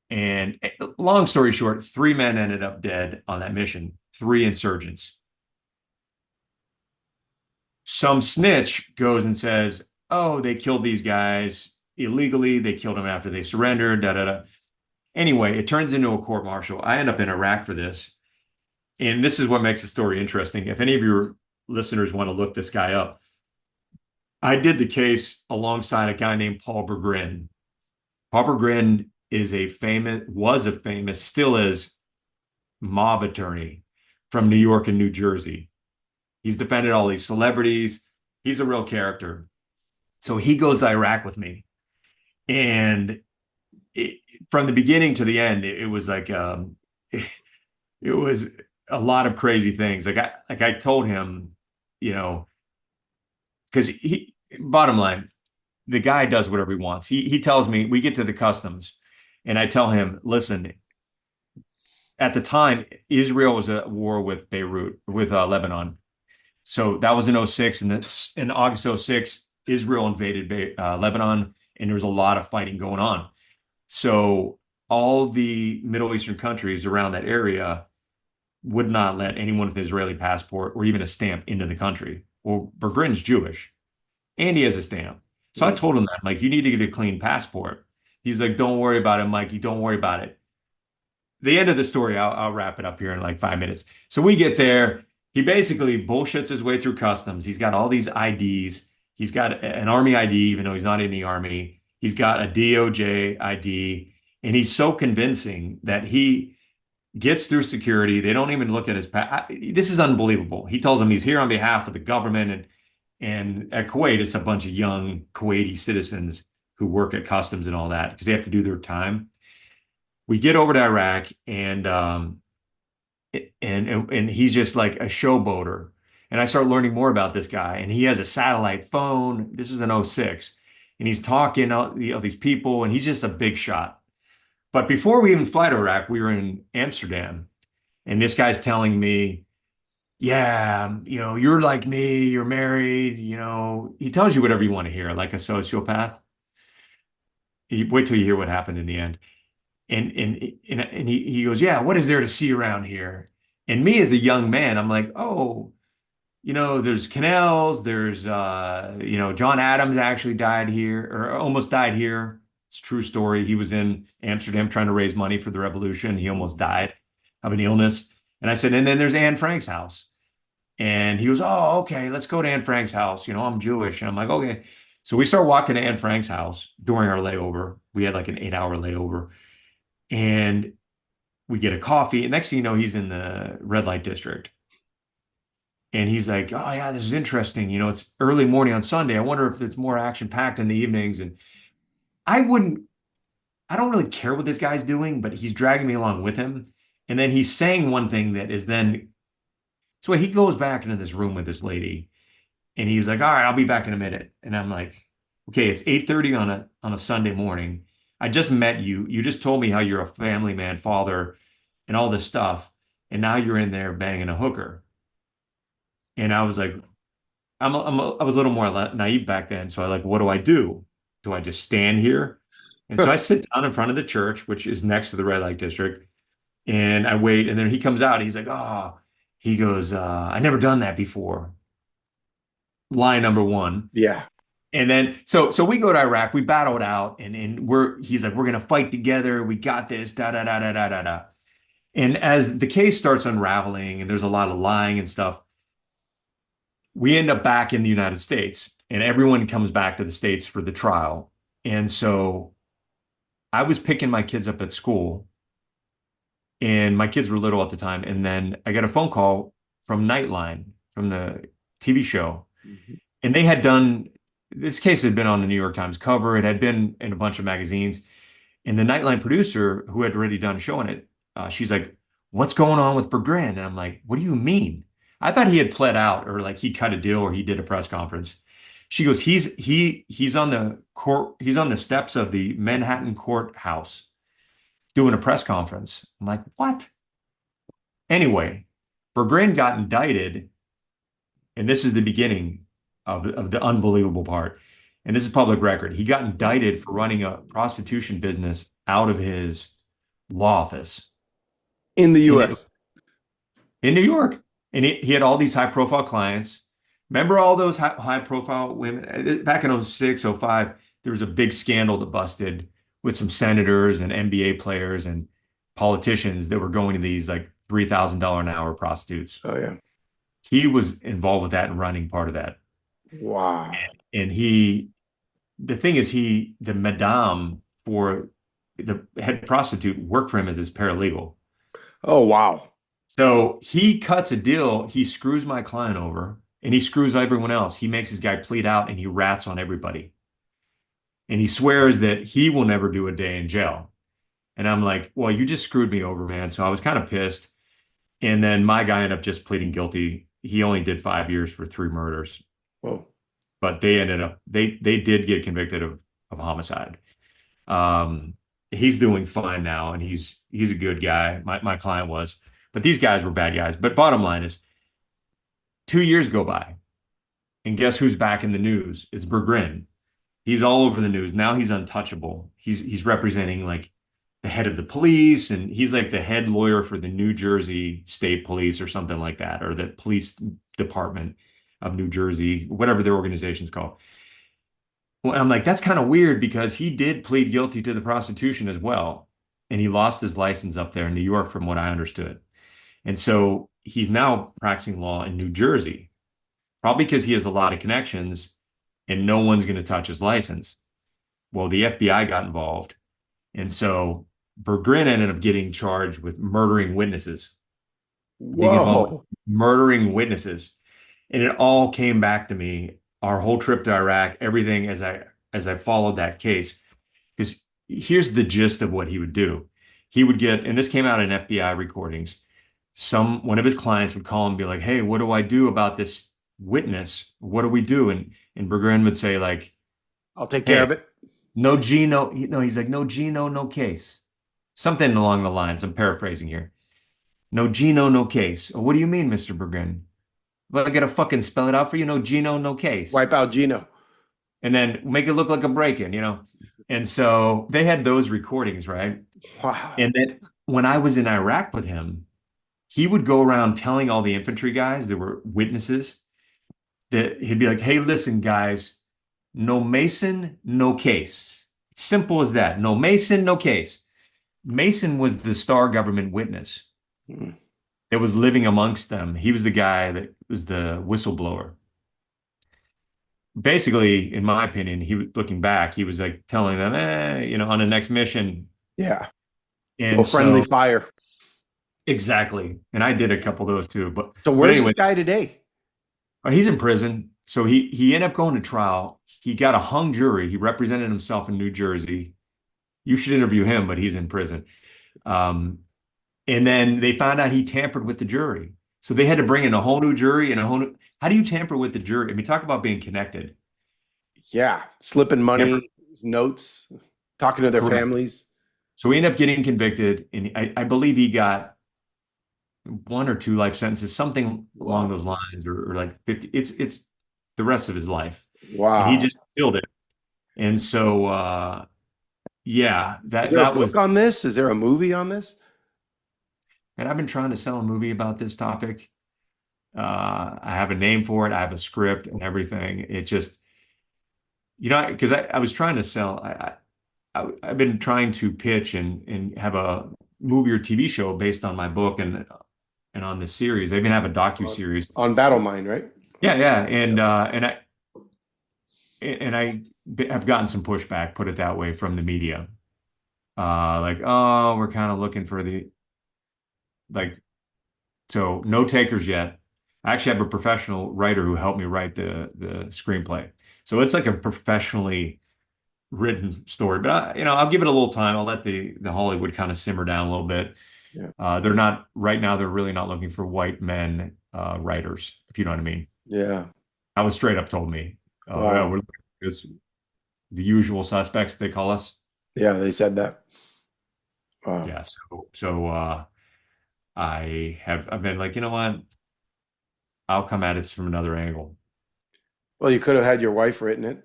And long story short, 3 men ended up dead on that mission, 3 insurgents. Some snitch goes and says, oh, they killed these guys illegally. They killed them after they surrendered, da da da. Anyway, it turns into a court martial. I end up in Iraq for this. And this is what makes the story interesting. If any of your listeners want to look this guy up, I did the case alongside a guy named Paul Bergrin. Paul Bergrin was a famous, still is, mob attorney from New York and New Jersey. He's defended all these celebrities. He's a real character. So he goes to Iraq with me. And it, from the beginning to the end, it was like it was a lot of crazy things. Like I told him, you know, because bottom line, the guy does whatever he wants. He tells me we get to the customs, and I tell him, listen, at the time, Israel was at war with Beirut, with Lebanon. So that was in '06, and in August '06, Israel invaded Lebanon, and there was a lot of fighting going on. So all the Middle Eastern countries around that area would not let anyone with an Israeli passport or even a stamp into the country. Well, Bergrin's Jewish and he has a stamp. So I Mm. told him that, like, you need to get a clean passport. He's like, don't worry about it, Mikey. Don't worry about it. The end of the story, I'll wrap it up here in like 5 minutes. So we get there. He basically bullshits his way through customs. He's got all these IDs. He's got an Army ID, even though he's not in the Army. He's got a DOJ ID. And he's so convincing that he gets through security. They don't even look at his this is unbelievable. He tells them he's here on behalf of the government, and at Kuwait, it's a bunch of young Kuwaiti citizens who work at customs and all that because they have to do their time. We get over to Iraq, and he's just like a showboater. And I start learning more about this guy, and he has a satellite phone. This is in '06, and he's talking to these people, and he's just a big shot. But before we even fly to Iraq, we were in Amsterdam, and this guy's telling me, yeah, you're like me, you're married, he tells you whatever you want to hear, like a sociopath. You wait till you hear what happened in the end. And he goes, yeah, what is there to see around here? And me as a young man, I'm like, oh, there's canals, there's John Adams actually died here or almost died here. It's a true story. He was in Amsterdam trying to raise money for the revolution. He almost died of an illness. And I said, and then there's Anne Frank's house. And he goes, oh, okay, let's go to Anne Frank's house. I'm Jewish. And I'm like, okay. So we start walking to Anne Frank's house during our layover. We had like an 8-hour layover. And we get a coffee. And next thing you know, he's in the red light district. And he's like, oh, yeah, this is interesting. It's early morning on Sunday. I wonder if it's more action packed in the evenings. And I wouldn't, I don't really care what this guy's doing, but he's dragging me along with him. And then he's saying one thing that is then, so he goes back into this room with this lady. And he's like, all right, I'll be back in a minute. And I'm like, okay, it's 8:30 on a Sunday morning. I just met you. You just told me how you're a family man, father, and all this stuff. And now you're in there banging a hooker. And I was like, I was a little more naive back then. So I like, what do I do? Do I just stand here? And so I sit down in front of the church, which is next to the red light district, and I wait. And then he comes out. He's like, oh, he goes, I never done that before. Line number one. Yeah. And then so we go to Iraq, we battle it out, and he's like, we're gonna fight together, we got this, da da da da da da da. And as the case starts unraveling and there's a lot of lying and stuff, we end up back in the United States, and everyone comes back to the States for the trial. And so I was picking my kids up at school, and my kids were little at the time, and then I got a phone call from Nightline, from the TV show. Mhm. And they had done this case had been on the New York Times cover. It had been in a bunch of magazines. And the Nightline producer, who had already done showing it, she's like, "What's going on with Bergrin?" And I'm like, "What do you mean?" I thought he had pled out, or like he cut a deal, or he did a press conference. She goes, "He's on the court. He's on the steps of the Manhattan courthouse doing a press conference." I'm like, "What?" Anyway, Bergrin got indicted, and this is the beginning of the unbelievable part. And this is public record. He got indicted for running a prostitution business out of his law office In the in US. in New York. And he had all these high profile clients. Remember all those high profile women back in '06, '05, there was a big scandal that busted with some senators and NBA players and politicians that were going to these like $3,000 an hour prostitutes. Oh yeah. He was involved with that and running part of that. Wow. And the thing is, the madame for the head prostitute worked for him as his paralegal. Oh wow. So he cuts a deal. He screws my client over, and he screws everyone else. He makes his guy plead out, and he rats on everybody. And he swears that he will never do a day in jail. And I'm like, well, you just screwed me over, man. So I was kind of pissed. And then my guy ended up just pleading guilty he only did 5 years for 3 murders, Whoa. but they did get convicted of homicide. Um, he's doing fine now, and he's a good guy. My client was, but these guys were bad guys. But bottom line is, 2 years go by, and guess who's back in the news? It's Bergrin. He's all over the news. Now he's untouchable. He's representing like the head of the police, and he's like the head lawyer for the New Jersey State Police or something like that, or the police department of New Jersey, whatever their organization's called. Well, I'm like, that's kind of weird because he did plead guilty to the prostitution as well. And he lost his license up there in New York, from what I understood. And so he's now practicing law in New Jersey, probably because he has a lot of connections and no one's going to touch his license. Well, the FBI got involved. And so Bergrin ended up getting charged with murdering witnesses. Think about Whoa. murdering witnesses. And it all came back to me, our whole trip to Iraq, everything as I followed that case. Because here's the gist of what he would do. He would get, and this came out in FBI recordings, one of his clients would call him and be like, "Hey, what do I do about this witness? What do we do?" And Bergrin would say, like, I'll take care of "Hey, it. no G, no, no," he's like, "No G, no case." Something along the lines. I'm paraphrasing here. "No Gino, no case." "Oh, what do you mean, Mr. Bergrin?" "Well, I gotta fucking spell it out for you. No Gino, no case." Wipe out Gino. And then make it look like a break-in. And so they had those recordings, right? Wow. And then when I was in Iraq with him, he would go around telling all the infantry guys, there were witnesses, that he'd be like, "Hey, listen, guys, no Mason, no case." Simple as that. No Mason, no case. Mason was the star government witness Hmm. that was living amongst them. He was the guy that was the whistleblower. Basically, in my opinion, he was looking back, he was like telling them, on the next mission. Yeah. And Little friendly so, fire. exactly. And I did a couple of those too. But So but where's anyway, this guy today? he's in prison. So he ended up going to trial. He got a hung jury. He represented himself in New Jersey. You should interview him, but he's in prison. Um, and then they found out he tampered with the jury. So they had to bring in a whole new jury and a whole new. How do you tamper with the jury? I mean, talk about being connected. Yeah. Slipping Tamper, money, notes, talking to their correct. families. So he ended up getting convicted, and I believe he got 1 or 2 life sentences, something along Wow. those lines, or like 50. It's the rest of his life, and he Wow. just killed it. And so, yeah, Is that there a that book was. on this? Is there a movie on this? And I've been trying to sell a movie about this topic. I have a name for it. I have a script and everything. It just, because I was trying to sell. I've been trying to pitch and have a movie or TV show based on my book and on this series. They even have a docu On, series. on Battle Mind, right? Yeah, yeah, Yeah. and I have gotten some pushback, put it that way, from the media. Like, oh, we're kind of looking for the like, so no takers yet. I actually have a professional writer who helped me write the screenplay. So it's like a professionally written story, but I'll give it a little time. I'll let the Hollywood kind of simmer down a little bit. Yeah. They're not right now. They're really not looking for white men writers, if you know what I mean. Yeah. I was straight up told me, "Oh yeah, Wow. we're looking for this, the usual suspects," they call us. Yeah, they said that. Wow. Yeah. So I've been like, you know what? I'll come at it from another angle. Well, you could have had your wife written it.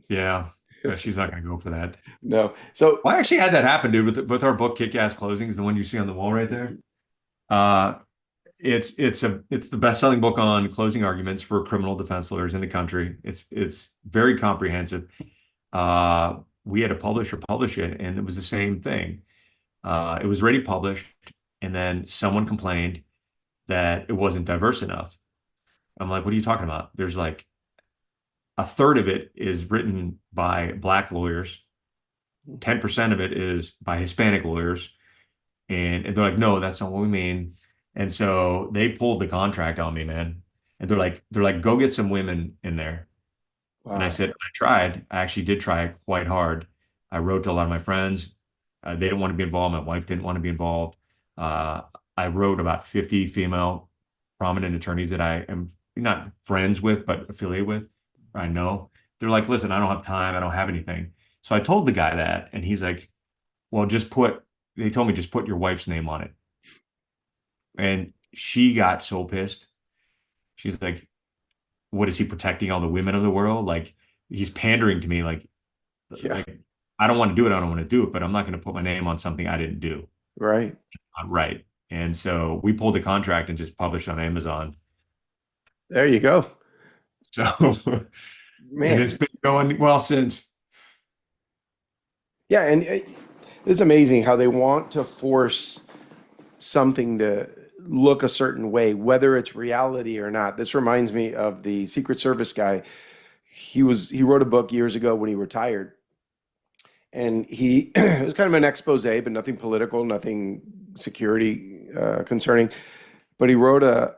Yeah, but she's not going to go for that. No. So, Well, I actually had that happen, dude, with our book Kick-Ass Closings, the one you see on the wall right there. Uh, it's the best-selling book on closing arguments for criminal defense lawyers in the country. It's very comprehensive. We had a publisher publish it, and it was the same thing. It was already published, and then someone complained that it wasn't diverse enough. I'm like, what are you talking about? There's like a third of it is written by Black lawyers, 10% of it is by Hispanic lawyers. And they're like, no, that's not what we mean. And so they pulled the contract on me, man. And they're like, go get some women in there. And I wow. said, I tried. I actually did try quite hard. I wrote to a lot of my friends. They didn't want to be involved. My wife didn't want to be involved. Uh, I wrote about 50 female. prominent attorneys that I am not friends with, but affiliated with, I know. They're like, listen, I don't have time. I don't have anything. So I told the guy that, and he's like, well, they told me just put your wife's name on it. And she got so pissed. She's like, what is he protecting all the women of the world? Like he's pandering to me, Yeah, like I don't want to do it, I don't want to do it, but I'm not going to put my name on something I didn't do. right. Not right. And so we pulled the contract and just published on Amazon. There you go. So and it's Man. been going well since. Yeah, and it's amazing how they want to force something to look a certain way, whether it's reality or not. This reminds me of the Secret Service guy. He wrote a book years ago when he retired, and he it was kind of an expose, but nothing political, nothing security concerning. But he wrote a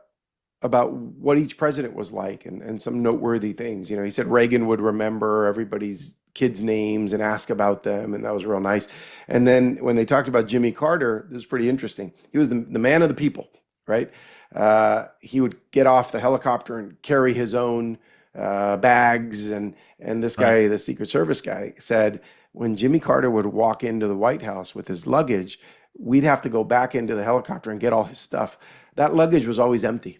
about what each president was like and some noteworthy things. He said Reagan would remember everybody's kids' names and ask about them, and that was real nice. And then when they talked about Jimmy Carter, this was pretty interesting. He was the man of the people, right? He would get off the helicopter and carry his own bags, and this Right. guy, the Secret Service guy, said when Jimmy Carter would walk into the White House with his luggage, we'd have to go back into the helicopter and get all his stuff. That luggage was always empty.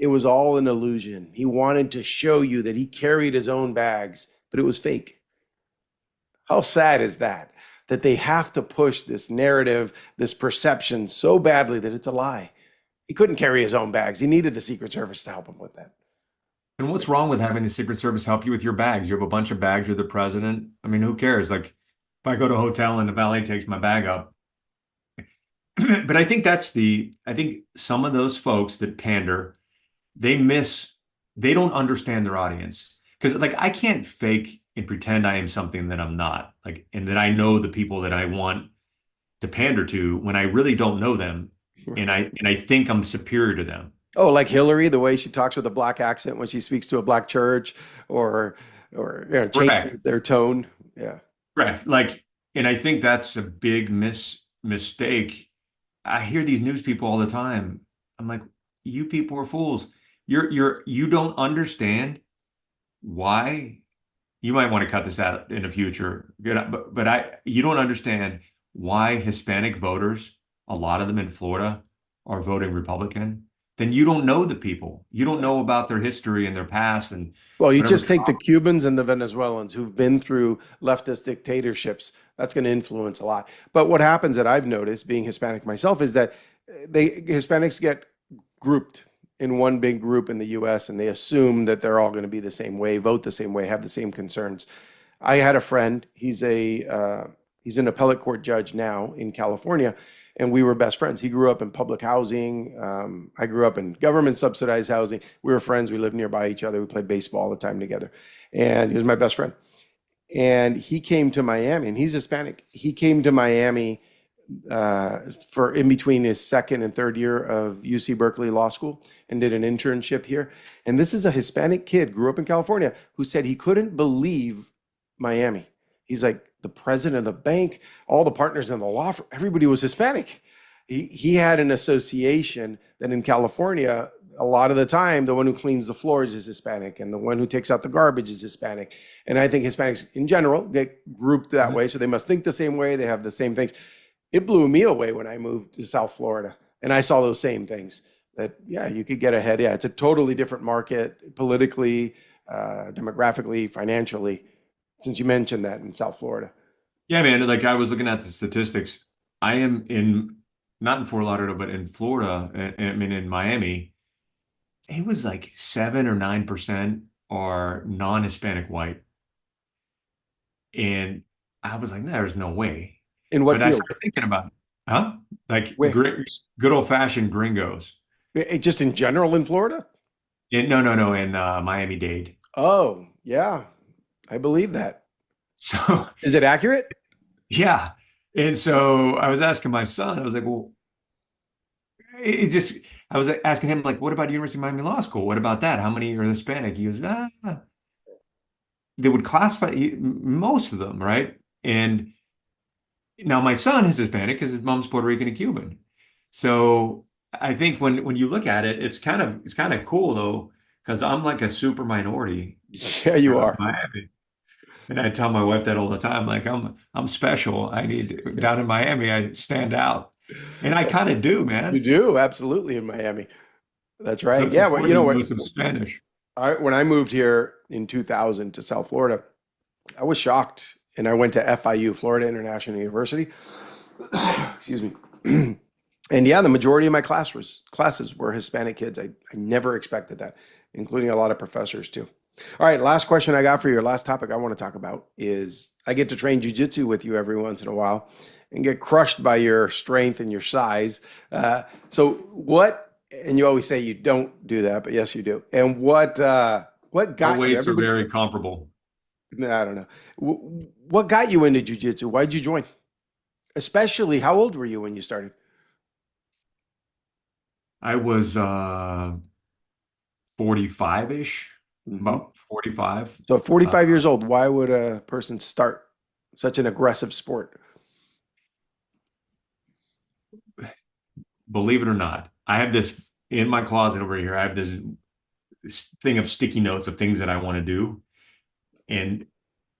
It was all an illusion. He wanted to show you that he carried his own bags, but it was fake. How sad is that? That they have to push this narrative, this perception so badly that it's a lie. He couldn't carry his own bags. He needed the Secret Service to help him with that. And what's wrong with having the Secret Service help you with your bags? You have a bunch of bags, you're the president. I mean, who cares? Like if I go to a hotel and the valet takes my bag up. But I think some of those folks that pander, they miss, they don't understand their audience. Because like I can't fake and pretend I am something that I'm not. Like, and that I know the people that I want to pander to when I really don't know them, and I think I'm superior to them. Oh, like Hillary, the way she talks with a black accent when she speaks to a black church, or changes Correct. their tone. Yeah. Correct. Like, and I think that's a big mistake. I hear these news people all the time. I'm like, you people are fools. You don't understand why. You might want to cut this out in the future, but you don't understand why Hispanic voters, a lot of them in Florida, are voting Republican. Then you don't know the people. You don't know about their history and their past and Well, you whatever just take the trauma. Cubans and the Venezuelans who've been through leftist dictatorships. That's going to influence a lot. But what happens that I've noticed, being Hispanic myself, is that Hispanics get grouped in one big group in the U.S. and they assume that they're all going to be the same way, vote the same way, have the same concerns. I had a friend. He's an appellate court judge now in California, and we were best friends. He grew up in public housing. I grew up in government subsidized housing. We were friends. We lived nearby each other. We played baseball all the time together, and he was my best friend. And he came to Miami, and he's Hispanic. He came to Miami for in between his second and third year of UC Berkeley Law School and did an internship here. And this is a Hispanic kid, grew up in California, who said he couldn't believe Miami. He's like, the president of the bank, all the partners in the law firm, everybody was Hispanic. He had an association that in California, a lot of the time, the one who cleans the floors is Hispanic and the one who takes out the garbage is Hispanic. And I think Hispanics in general get grouped that way. So they must think the same way. They have the same things. It blew me away when I moved to South Florida and I saw those same things that, yeah, you could get ahead. Yeah, it's a totally different market politically, demographically, financially, since you mentioned that in South Florida. Yeah, man. Like I was looking at the statistics. I am in not in Fort Lauderdale, but in Florida. I mean, in Miami, it was like 7 or 9% are non-Hispanic white, and I was like, there's no way. In what But I field? started thinking about, it. Huh? Like Where? good old-fashioned gringos. Just in general in Florida? No, no, no, in Miami-Dade. Oh, yeah, I believe that. So Is it accurate? yeah, and so I was asking my son. I was like, well, it just. I was asking him like, what about University of Miami Law School? What about that? How many are Hispanic? He goes, they would classify most of them, right? And now my son is Hispanic because his mom's Puerto Rican and Cuban. So I think when you look at it, it's kind of cool though, because I'm like a super minority Yeah, you here in are. Miami. And I tell my wife that all the time, like I'm special. I need down in Miami, I stand out. And I kind of do, You man. do, absolutely, in Miami. That's So right. it's Yeah, well, you important know you know what? some Spanish. When I moved here in 2000 to South Florida, I was shocked, and I went to FIU, Florida International University. Excuse me. And yeah, the majority of my classes were Hispanic kids. I never expected that, including a lot of professors too. All right, last question I got for you, last topic I want to talk about is I get to train jujitsu with you every once in a while and get crushed by your strength and your size. So what, and you always say you don't do that, but yes, you do. And what Our got you? weights are Everybody, very comparable. I don't know. What got you into jujitsu? Why'd you join? Especially, how old were you when you started? I was 45-ish, Hmm. about 45. So at Uh, 45 years old, why would a person start such an aggressive sport? Believe it or not, I have this in my closet over here. I have this thing of sticky notes of things that I want to do. And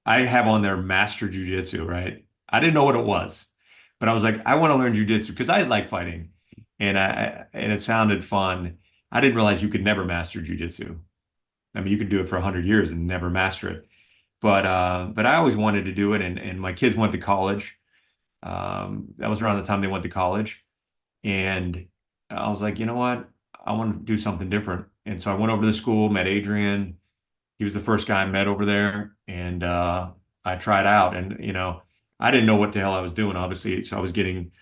I have on there master jujitsu, right? I didn't know what it was, but I was like, I want to learn jujitsu because I like fighting, and it sounded fun. I didn't realize you could never master jujitsu. I mean, you could do it for 100 years and never master it. But I always wanted to do it, and my kids went to college. That was around the time they went to college, and I was like, you know what? I want to do something different. And so I went over to the school, met Adrian. He was the first guy I met over there, and I tried out. And I didn't know what the hell I was doing, obviously. So I was getting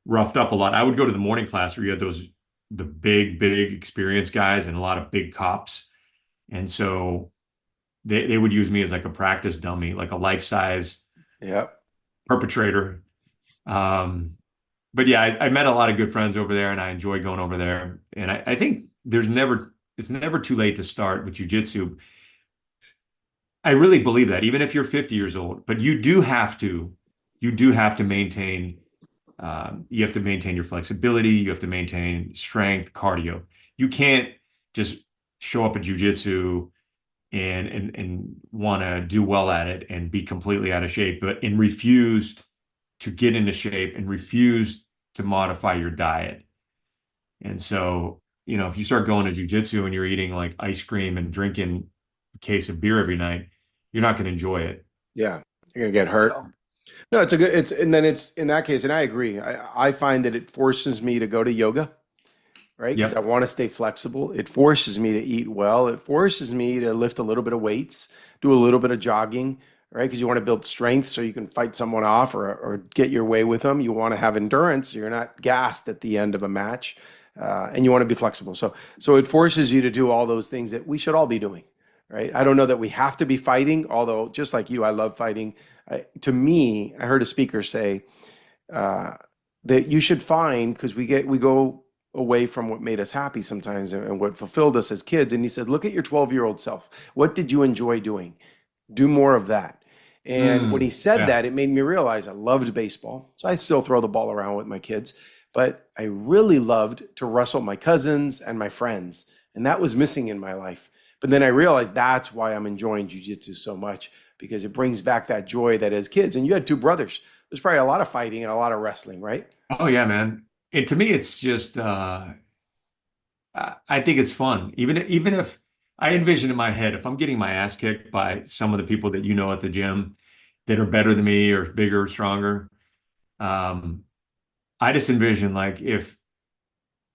roughed up a lot. I would go to the morning class where you had the big experienced guys and a lot of big cops. And so they would use me as like a practice dummy, like a life size Yeah. perpetrator. Um, but yeah, I met a lot of good friends over there, and I enjoy going over there. And I think it's never too late to start with jujitsu. I really believe that, even if you're 50 years old, but you do have to maintain, you have to maintain your flexibility. You have to maintain strength, cardio. You can't just show up at jujitsu and want to do well at it and be completely out of shape, but and refuse to get into shape and refuse to modify your diet. And so, if you start going to jujitsu and you're eating like ice cream and drinking a case of beer every night, you're not going to enjoy it. Yeah. You're gonna get hurt. So, No, it's a good, and then it's in that case, and I agree. I find that it forces me to go to yoga, right? Because I yep. want to stay flexible. It forces me to eat well. It forces me to lift a little bit of weights, do a little bit of jogging, right? Because you want to build strength so you can fight someone off or get your way with them. You want to have endurance. So you're not gassed at the end of a match, and you want to be flexible. So it forces you to do all those things that we should all be doing, right? I don't know that we have to be fighting, although just like you, I love fighting. To me, I heard a speaker say uh, that you should find because we go away from what made us happy sometimes and what fulfilled us as kids. And he said, look at your 12-year-old self. What did you enjoy doing? Do more of that. And when he said Yeah. that, it made me realize I loved baseball. So I still throw the ball around with my kids, but I really loved to wrestle my cousins and my friends. And that was missing in my life. But then I realized that's why I'm enjoying jujitsu so much because it brings back that joy that as kids, and you had two brothers, there's probably a lot of fighting and a lot of wrestling, right? Oh yeah, man. And to me, it's just I think it's fun. Even if I envision in my head, if I'm getting my ass kicked by some of the people that at the gym that are better than me or bigger or stronger, um, I just envision like if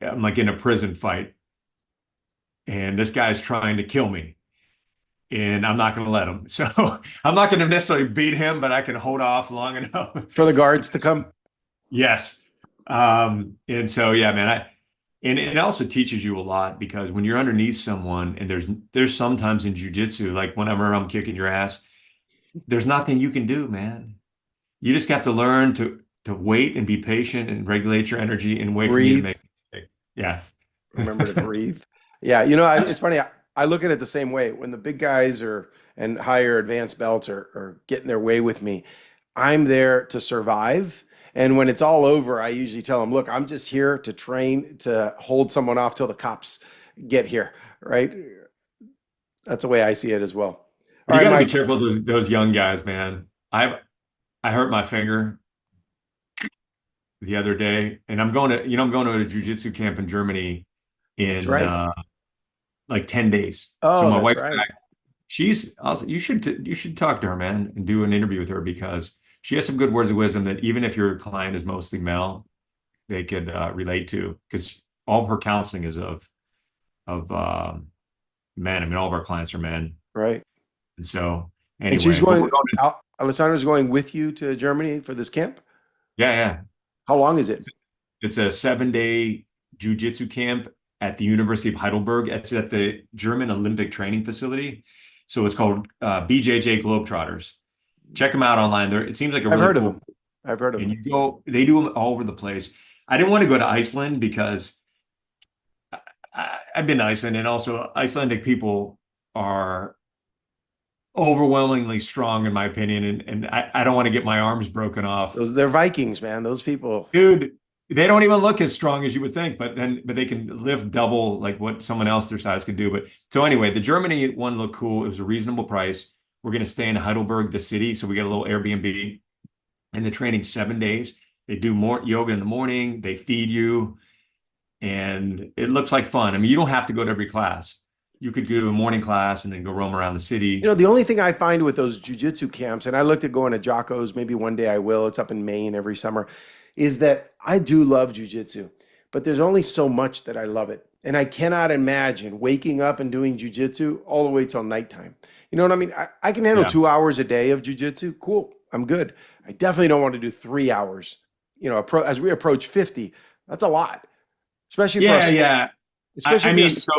I'm like in a prison fight and this guy's trying to kill me and I'm not going to let him. So I'm not going to necessarily beat him, but I can hold off long enough. For the guards to come. Yes. And so, yeah, man, and it also teaches you a lot because when you're underneath someone and there's sometimes in jujitsu, like whenever I'm kicking your ass, there's nothing you can do, man. You just have to learn to wait and be patient and regulate your energy and wait for me to Breathe. make a mistake. Yeah. Remember to breathe. Yeah, it's That's funny. I look at it the same way. When the big guys are and higher advanced belts are getting their way with me, I'm there to survive. And when it's all over, I usually tell them, look, I'm just here to train to hold someone off till the cops get here, right? That's the way I see it as well. All You right, got to be Mike. careful of those young guys, man. I hurt my finger the other day, and I'm going to a jiu-jitsu camp in Germany That's in right. like 10 days. So Oh, my that's wife, right. she's also, you should talk to her, man, and do an interview with her because she has some good words of wisdom that even if your client is mostly male, they could relate to because all of her counseling is of men. I mean, all of our clients are men. Right. And so And she's anyway, but we're going, going to, Alessandra's going with you to Germany for this camp? yeah, yeah. How long is it? It's a 7 day jiu-jitsu camp at the University of Heidelberg. It's at the German Olympic Training Facility. So it's called BJJ Globetrotters. Check them out online. It seems like a I've really heard of cool, them. I've heard of and them. they do them all over the place. I didn't want to go to Iceland because I've been to Iceland, and also Icelandic people are overwhelmingly strong, in my opinion, and I don't want to get my arms broken off. They're Vikings, man. Those people. Dude, they don't even look as strong as you would think, but they can lift double like what someone else their size could do. But so anyway, the Germany one looked cool. It was a reasonable price. We're going to stay in Heidelberg, the city, so we got a little Airbnb, and the training's 7 days. They do more yoga in the morning. They feed you, and it looks like fun. I mean, you don't have to go to every class. You could go to a morning class and then go roam around the You know, city. the only thing I find with those jujitsu camps, and I looked at going to Jocko's, maybe one day I will, it's up in Maine every summer, is that I do love jujitsu, but there's only so much that I love it. And I cannot imagine waking up and doing jujitsu all the way till nighttime. You know what I mean? I can handle Yeah. 2 hours a day of jujitsu. Cool. I'm good. I definitely don't want to do 3 hours. You know, as we approach 50, that's a lot, especially for Yeah, us, yeah. especially I if you're, mean, so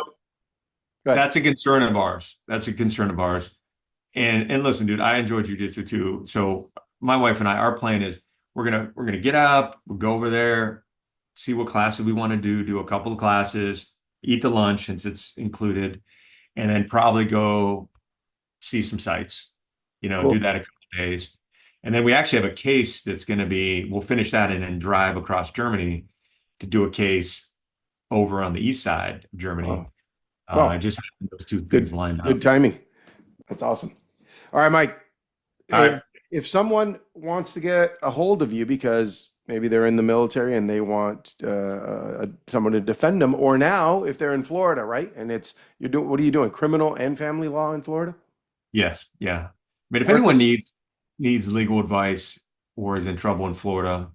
go ahead. that's a concern of ours. That's a concern of ours. And listen, dude, I enjoy jujitsu too. So my wife and I, our plan is we're gonna get up, we'll go over there, see what classes we want to do a couple of classes, eat the lunch since it's included, and then probably go see some sites. Do Cool. that a couple of days. And then we actually have a case that's gonna be, we'll finish that and then drive across Germany to do a case over on the east side of Germany. Wow. I Well, just have those two things good, lined good up. timing. That's awesome. All right, Mike. All If right. someone wants to get a hold of you because maybe they're in the military and they want someone to defend them, or now if they're in Florida, right? And it's you're doing what are you doing? Criminal and family law in Florida? Yes, yeah. But if Where anyone can needs legal advice or is in trouble in Florida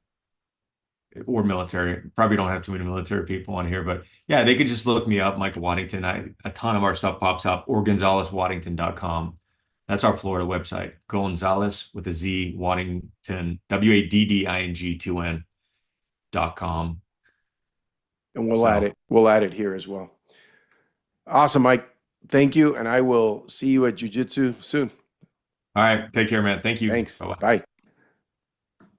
or military, probably don't have too many military people on here, but yeah, they could just look me up, Michael Waddington. A ton of our stuff pops up, or gonzalezwaddington.com. That's our Florida website. Gonzalez with a Z, Waddington, WADDING2N.com. and we'll add So, it. We'll add it here as well. Awesome, Mike. Thank you, and I will see you at Jiu Jitsu soon. all right, take care, man. Thank you. Thanks. Bye-bye. Bye.